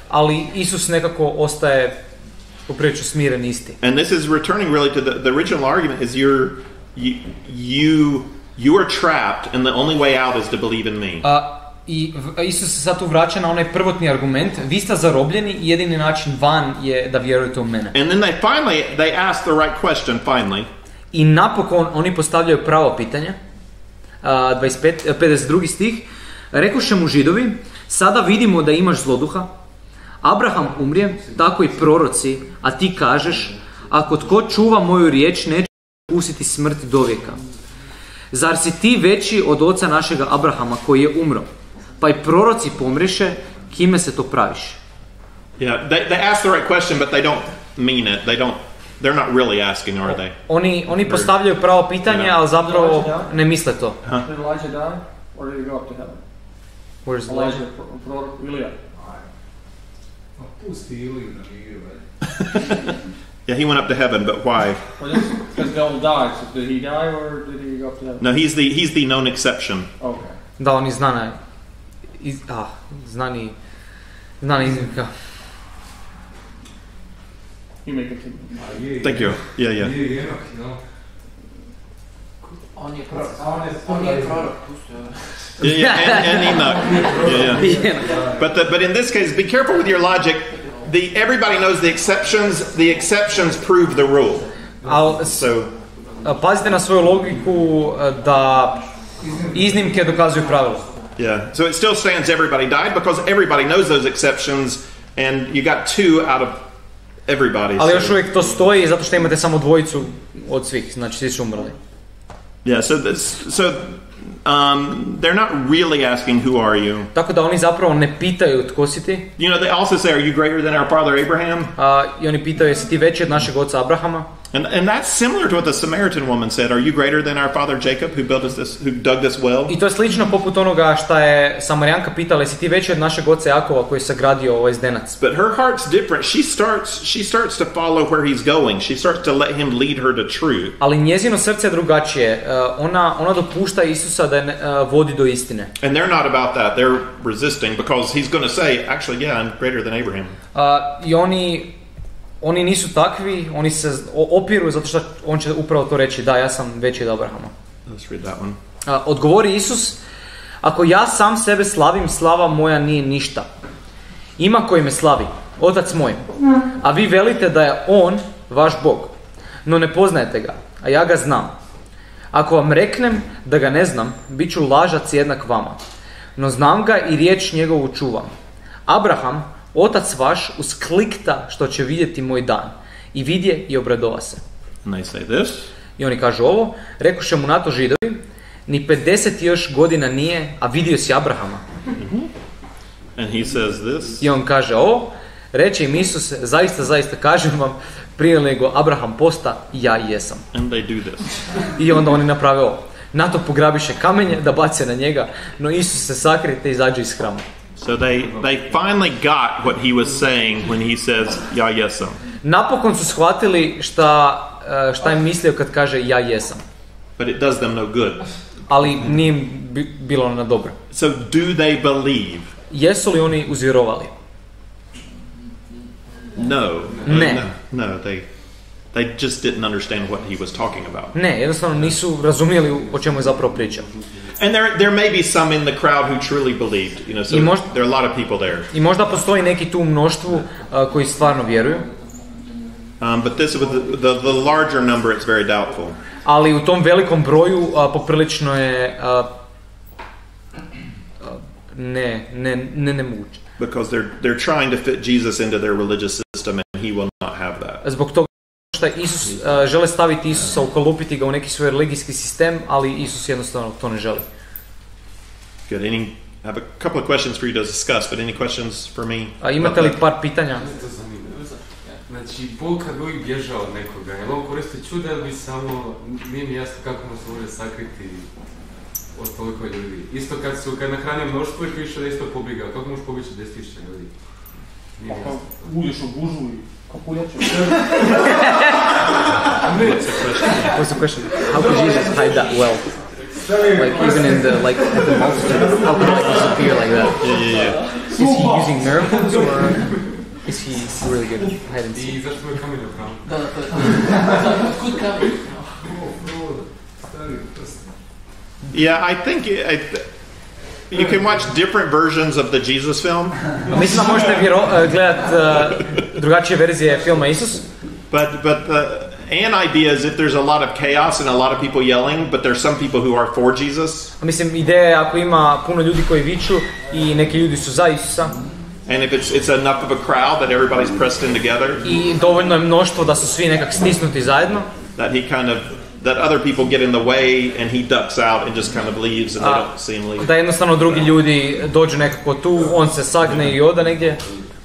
ali Isus nekako ostaje poprilično smiren isti. And this is returning really to the original argument is you are trapped and the only way out is to believe in me. I Isus se sad tu vraća na onaj prvotni argument, vi ste zarobljeni i jedini način van je da vjerujete u mene. And then they ask the right question finally. I napokon oni postavljaju pravo pitanje. 52. stih. Rekoše mu Židovi, sada vidimo da imaš zloduha. Abraham umrije, tako i proroci, a ti kažeš, ako tko čuva moju riječ, neće pustiti smrt do vijeka. Zar si ti veći od oca našega Abrahama koji je umro? Pa i proroci pomriše, kime se to praviš? Yeah, they ask the right question, but they don't mean it. They're not really asking, are they? Oni postavljaju pravo pitanje, ali zapravo ne misle to. Did Elijah die, or did he go up to heaven? Where's Elijah? Ilija. Pusti Iliju na miru, right? Yeah, he went up to heaven, but why? Because they all died. So did he die, or did he go up to heaven? No, he's the known exception. Okay. Da, on je znani iznimka. You may continue. Thank you. Yeah. On je prorok, pustio. Yeah, and Enoch. Yeah. But in this case, be careful with your logic. Everybody knows the exceptions. The exceptions prove the rule. Pazite na svoju logiku da iznimke dokazuju pravilo. Yeah. So it still stands everybody died because everybody knows those exceptions, and you got two out of everybody. Ali još uvijek to stoji zato što imate samo dvojicu od svih, znači svi su umrli. Yeah. So they're not really asking who are you. Tako da oni zapravo ne pitaju tko si ti. You know, they also say, are you greater than our father Abraham? I oni pitaju, jesi ti veći od našeg oca Abrahama? And that's similar to what the Samaritan woman said. Are you greater than our father Jacob who dug this well? I to je slično poput onoga što je Samarijanka pitala, jesi ti veći od našeg oca Jakova koji je sagradio ovaj zdenac? But her heart's different. She starts to follow where he's going. She starts to let him lead her to truth. Ali njezino srce je drugačije. Ona dopušta Isusa da je vodi do istine. And they're not about that. They're resisting because he's going to say, actually, yeah, I'm greater than Abraham. I oni nisu takvi, oni se opiru zato što on će upravo to reći, da, ja sam veći od Abrahama. Let's read that one. Odgovori Isus, ako ja sam sebe slavim, slava moja nije ništa. Ima koji me slavi, Otac moj, a vi velite da je on vaš Bog, no ne poznajete ga, a ja ga znam. Ako vam reknem da ga ne znam, bit ću lažac jednak vama, no znam ga i riječ njegovu čuvam. Abraham, otac vaš, usklikta što će vidjeti moj dan. I vidje i obradova se. And they say this. I oni kažu ovo, rekoše mu na to Židovi, ni 50 još godina nije, a vidio si Abrahama. And he says this. I on kaže ovo, reče im Isus, zaista kažem vam, prije nego Abraham posta, ja jesam. And they do this. I onda oni naprave ovo. Na to pograbiše kamenje da bace na njega, no Isus se sakrije te izađe iz hrama. So they finally got what he was saying when he says, ja jesam. Napokon su shvatili šta je mislio kad kaže ja jesam. But it does them no good. Ali nije im bilo na dobro. So do they believe? Jesu li oni uzvjerovali? No. Ne. No, they just didn't understand what he was talking about. Ne, jednostavno nisu razumjeli o čemu je zapravo priča. And there may be some in the crowd who truly believed, you know, so there are a lot of people there. I možda postoji neki tu u mnoštvu koji stvarno vjeruju. But this with the larger number, it's very doubtful. Ali u tom velikom broju poprilično je nemoguće. Because they're trying to fit Jesus into their religious system, and he will not have that. Zbog toga što Isus žele staviti Isusa, ukalupiti ga u neki svoj religijski sistem, ali Isus jednostavno to ne želi. Good. I have a couple of questions for you to discuss, but any questions for me? Imate li par pitanja? Znači, Bog kad bi uvijek bježao od nekoga, je li on koristi čuda ili bi samo, nije mi jasno kako mu se može sakriti od toliko ljudi. Isto kad nahranio mnoštvo i piše da isto pobjegao, kako možeš pobjeći 10.000 ljudi? Nije mi jasno. Uđeš u gužu i kapuljaču. What's the question? How could Jesus hide that well? Like even in the at the multitude, how could he disappear like that? Yeah. Is he using miracles or is he really good at hide and seek? I zašto je kamen napravo? Da, kud kamen? Yeah, I think You can watch different versions of the Jesus film. Mislim da možete gledat drugačije verzije filma Isus. But an idea is if there's a lot of chaos and a lot of people yelling, but there's some people who are for Jesus. Mislim, ideja je ako ima puno ljudi koji viču i neki ljudi su za Isusa. And if it's enough of a crowd that everybody's pressed in together. I dovoljno je mnoštvo da su svi nekak stisnuti zajedno. That other people get in the way and he ducks out and just kind of leaves and they don't see him leave. Da jednostavno drugi ljudi dođu nekako tu, on se sagne i oda negdje.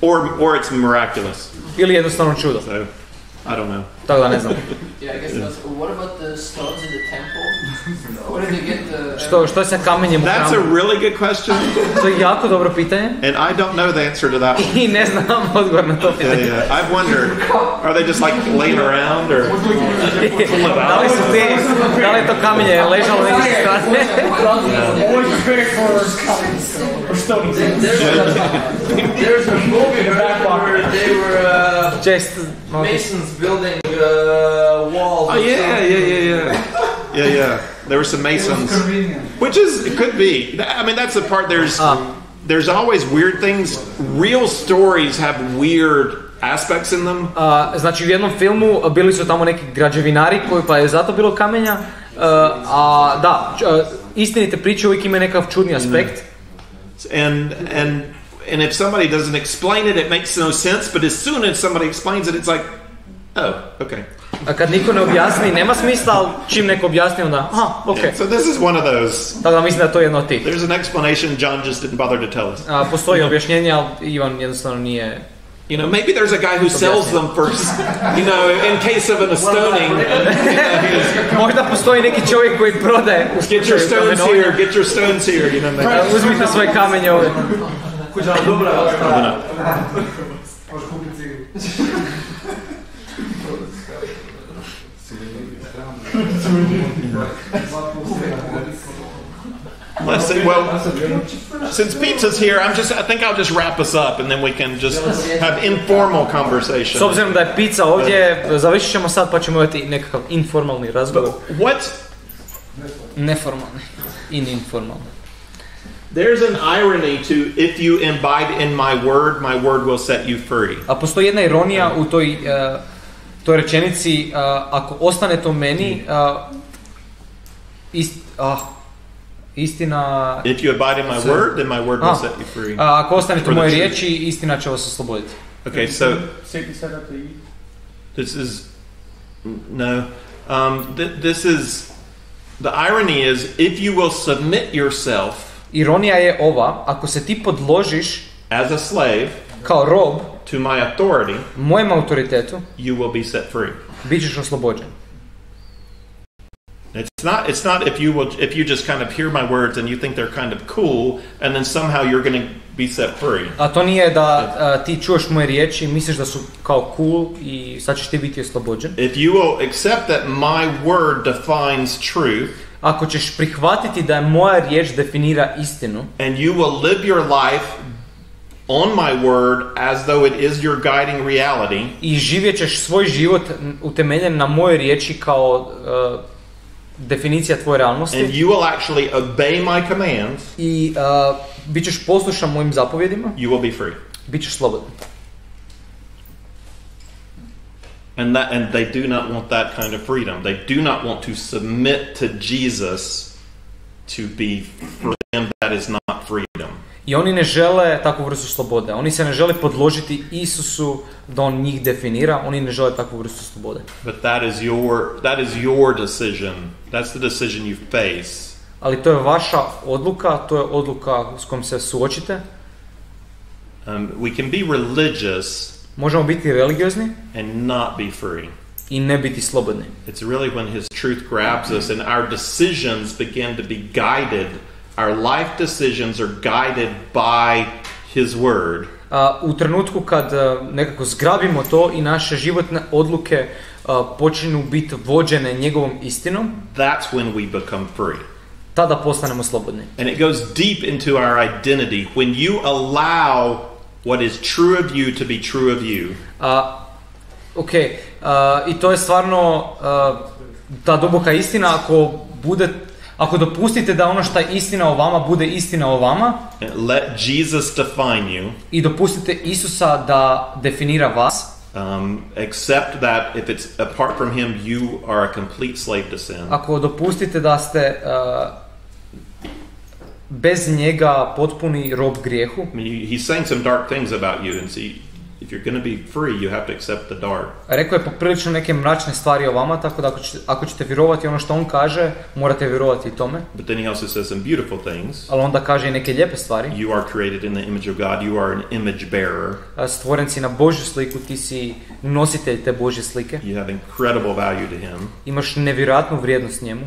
Or it's miraculous. Ili jednostavno čudo. So, I don't know. Tako da ne znam. Yeah, I guess what about the stones in the temple? Where did they get the... Što je sa kamenjem u hramu? That's a really good question. To je jako dobro pitanje. And I don't know the answer to that one. I ne znam odgovor na to pitanje. Yeah. I've wondered, are they just like laying around or... Da li je to kamenje ležalo negdje strane? There's a movie where they were Masons building walls. Oh yeah. There were some masons, which it could be. I mean, that's the part. There's always weird things. Real stories have weird aspects in them. Znači u jednom filmu bili su tamo neki građevinari koji pa je zato bilo kamenja. Istinite priče uvijek imaju nekav čudni aspekt. And if somebody doesn't explain it, it makes no sense. But as soon as somebody explains it, it's like, oh, okay. A kad niko ne objasni, nema smisla, ali čim neko objasni, onda, okay. Yeah, so this is one of those. Tako da mislim da to je jedno od tih. There's an explanation, John just didn't bother to tell us. Postoji objašnjenje, ali Ivan jednostavno nije... You know, maybe there's a guy who sells them first, you know, in case of a stoning. Možda postoji neki čovjek koji prodaje. Get your stones here, get your stones here, you know. Uzmite svoje kamenje ovdje. Kuća dobra. Let's see. Well, since Pizza's here, I think I'll just wrap us up, and then we can just have informal conversation. S obzirom da je Pizza ovdje, završit ćemo sad pa ćemo imati nekakav informalni razgovor. Neformalni. Informalni. There's an irony to if you abide in my word will set you free. A postoji jedna ironija u toj rečenici, ako ostanete u meni, istina... If you abide in my word, then my word will set you free. Ako ostanete u moje riječi, istina će vas osloboditi. Okay, so... This is... No. This is... The irony is, if you will submit yourself... Ironija je ova, ako se ti podložiš as a slave kao rob to my authority, mojem autoritetu, you will be set free. Bit ćeš oslobođen. It's not if you just kind of hear my words and you think they're kind of cool and then somehow you're going to be set free. A to nije da ti čuješ moje riječi i misliš da su kao cool i sad ćeš ti biti oslobođen. If you will accept that my word defines truth, ako ćeš prihvatiti da je moja riječ definira istinu, and you will live your life on my word as though it is your guiding reality, i živjet ćeš svoj život utemeljen na mojoj riječi kao definicija tvoje realnosti, and you will actually obey my commands, i bit ćeš poslušan mojim zapovjedima, you will be free. Bit ćeš slobodan. And they do not want that kind of freedom. They do not want to submit to Jesus to be for them. That is not freedom. I oni ne žele takvu vrstu slobode. Oni se ne žele podložiti Isusu da on njih definira. Oni ne žele takvu vrstu slobode. But that is your decision. That's the decision you face. Ali to je vaša odluka. To je odluka s kojom se suočite. We can be religious. Možemo biti religiozni and not be free. I ne biti slobodni. It's really when his truth grabs us and our decisions begin to be guided. Our life decisions are guided by his word. U trenutku kad nekako zgrabimo to i naše životne odluke počinju biti vođene njegovom istinom, that's when we become free. Tada postanemo slobodni. And it goes deep into our identity when you allow what is true of you to be true of you. I to je stvarno ta duboka istina, ako dopustite da ono što je istina o vama bude istina o vama, let Jesus define you, i dopustite Isusa da definira vas, accept that if it's apart from him, you are a complete slave to sin. ako dopustite da ste bez njega potpuni rob grijehu. I mean, he's saying some dark things about you, and see, if you're going to be free, you have to accept the dark. Rekao je poprilično neke mračne stvari o vama, tako da ako ćete vjerovati ono što on kaže, morate vjerovati i tome. But then he also says some beautiful things. Ali onda kaže i neke lijepe stvari. You are created in the image of God. You are an image bearer. Stvoren si na Božju sliku, ti si nositelj te Božje slike. You have incredible value to him. Imaš nevjerojatnu vrijednost njemu.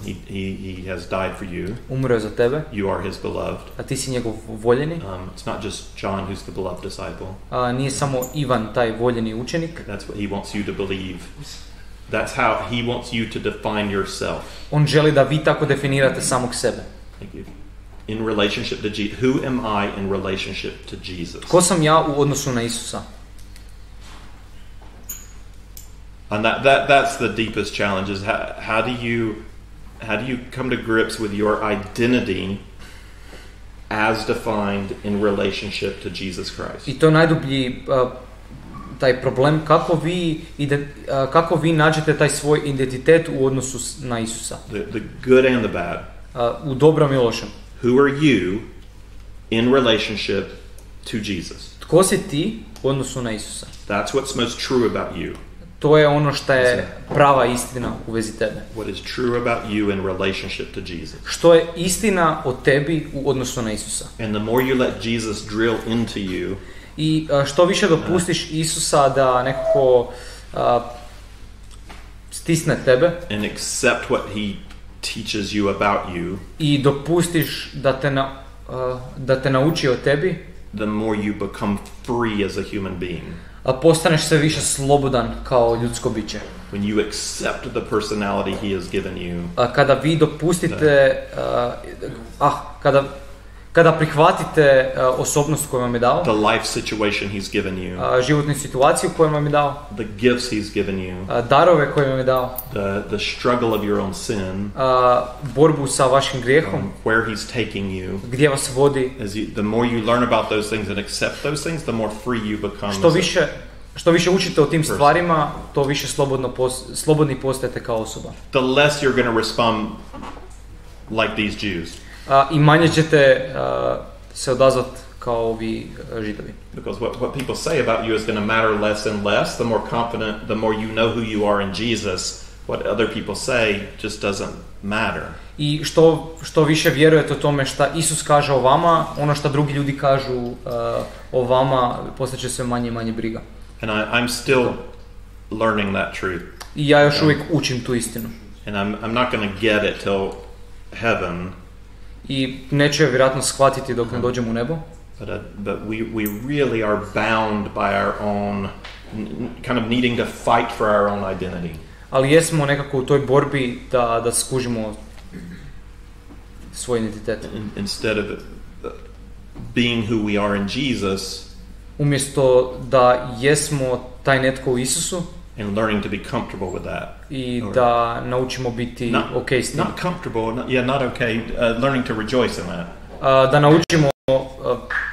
He has died for you. Umro je za tebe. You are his beloved. A ti si njegov voljeni. It's not just John who's the beloved disciple. Nije samo Ivan taj voljeni učenik. That's what he wants you to believe. That's how he wants you to define yourself. On želi da vi tako definirate samog sebe. Thank you. In relationship to Jesus. Who am I in relationship to Jesus? Ko sam ja u odnosu na Isusa? And that's the deepest challenge is how do you come to grips with your identity as defined in relationship to Jesus Christ. I to najdublji taj problem kako vi nađete taj svoj identitet u odnosu na Isusa. The good and the bad. U dobrom i lošem. Who are you in relationship to Jesus? Tko si ti u odnosu na Isusa? That's what's most true about you. To je ono što je prava istina u vezi tebe. What is true about you in relationship to Jesus? Što je istina o tebi u odnosu na Isusa? And the more you let Jesus drill into you, i što više dopustiš Isusa da nekako stisne tebe and accept what he teaches you about you, i dopustiš da te nauči o tebi, the more you become free as a human being. Postaneš sve više slobodan kao ljudsko biće. When you accept the personality he has given you, kada vi dopustite, kada prihvatite osobnost koju vam je dao, the life situation he's given you, životnu situaciju koju vam je dao, the gifts he's given you, darove koje vam je dao, the struggle of your own sin, borbu sa vašim grijehom, where he's taking you, gdje vas vodi. The more you learn about those things and accept those things, the more free you become. Što više učite o tim stvarima, to više slobodni postajete kao osoba. The less you're going to respond like these Jews. I manje ćete se odazvati kao ovi Židovi. Because what people say about you is going to matter less and less. The more confident, the more you know who you are in Jesus, what other people say just doesn't matter. I što više vjerujete o tome šta Isus kaže o vama, ono što drugi ljudi kažu o vama, postaće sve manje i manje briga. And I'm still learning that truth. I ja još uvijek učim tu istinu. And I'm not going to get it till heaven. I neću je vjerojatno shvatiti dok ne dođem u nebo. But we really are bound by our own, kind of needing to fight for our own identity. Ali jesmo nekako u toj borbi da skužimo svoj identitet. Instead of being who we are in Jesus, umjesto da jesmo taj netko u Isusu, and learning to be comfortable with that. I da naučimo biti okay s tim. Not comfortable, not okay, learning to rejoice in that. Da naučimo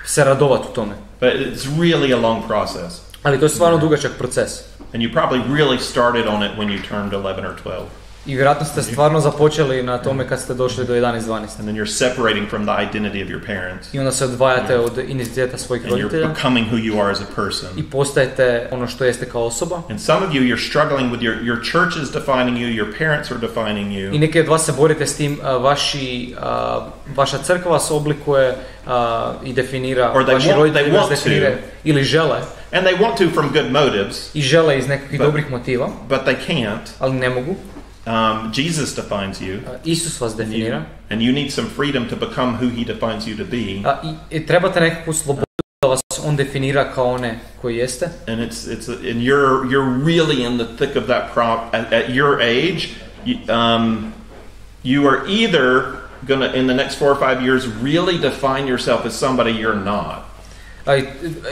se radovati u tome. But it's really a long process. Ali to je stvarno dugačak proces. And you probably really started on it when you turned 11 or 12. I vjerojatno ste stvarno započeli na tome kad ste došli do 11-12. And then you're separating from the identity of your parents. I onda se odvajate od identiteta svojih roditelja. And you're becoming who you are as a person. I postajete ono što jeste kao osoba. And some of you, you're struggling with your church is defining you, your parents are defining you. I neki od vas se borite s tim, vaša crkva vas oblikuje i definira, vaši roditelji vas definiraju ili žele. And they want to from good motives. I žele iz nekakvih dobrih motiva. But they can't. Ali ne mogu. Jesus defines you. Isus vas definira. And you need some freedom to become who he defines you to be. I trebate nekakvu slobodu da vas on definira kao one koji jeste. And and you're really in the thick of that at your age. You are either going to in the next 4 or 5 years really define yourself as somebody you're not.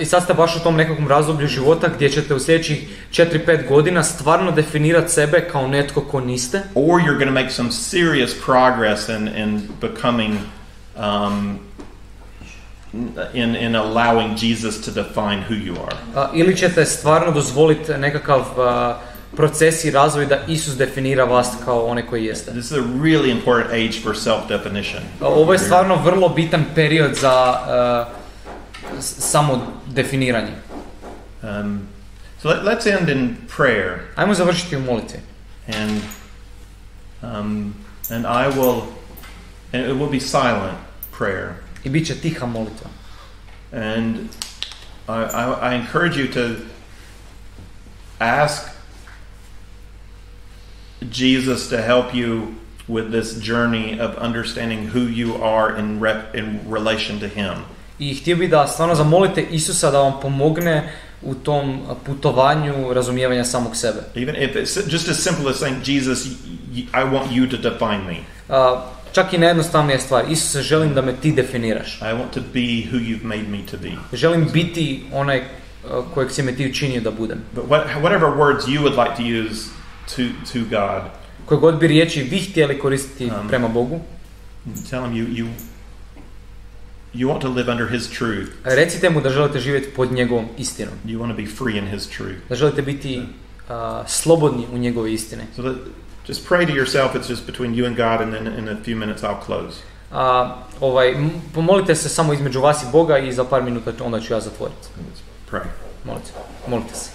I sad ste baš u tom nekakvom razdoblju života gdje ćete u sljedećih 4-5 godina stvarno definirati sebe kao netko ko niste. Or you're going to make some serious progress in becoming in allowing Jesus to define who you are. Ili ćete stvarno dozvoliti nekakav proces i razvoj da Isus definira vas kao one koji jeste. This is a really important age for self-definition. Ovo je stvarno vrlo bitan period za samo definiranje. So let's end in prayer. Ajmo završiti u molitvi. And it will be silent prayer. I bit će tiha molitva. And I encourage you to ask Jesus to help you with this journey of understanding who you are in relation to Him. I htio bih da stvarno zamolite Isusa da vam pomogne u tom putovanju razumijevanja samog sebe. Even if it's just as simple as saying, Jesus, I want you to define me. Čak i najjednostavnija stvar. Isuse, želim da me ti definiraš. I want to be who you've made me to be. Želim biti onaj kojeg si me ti učinio da budem. But whatever words you would like to use to God. Koje god bi riječi vi htjeli koristiti prema Bogu. Tell him you want to live under His truth. Recite mu da želite živjeti pod njegovom istinom. You want to be free in His truth. Da želite biti slobodni u njegove istine. So just pray to yourself. It's just between you and God, and then in a few minutes I'll close. Pomolite se samo između vas i Boga i za par minuta onda ću ja zatvoriti. Pray. Molite se.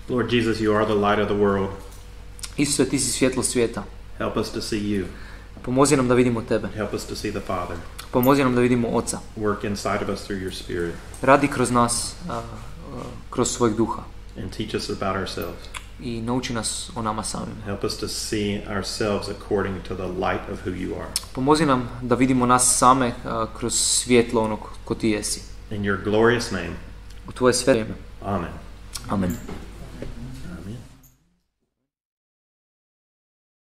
Lord Jesus, you are the light of the world. Isuse, ti si svjetlo svijeta. Help us to see you. Pomozi nam da vidimo tebe. Help us to see the Father. Pomozi nam da vidimo Oca. Work inside of us through your Spirit. Radi kroz nas, kroz svojeg duha. And teach us about ourselves. I nauči nas o nama samim. Help us to see ourselves according to the light of who you are. Pomozi nam da vidimo nas same kroz svjetlo onog ko ti jesi. In your glorious name. U tvoje sve ime. Amen. Amen.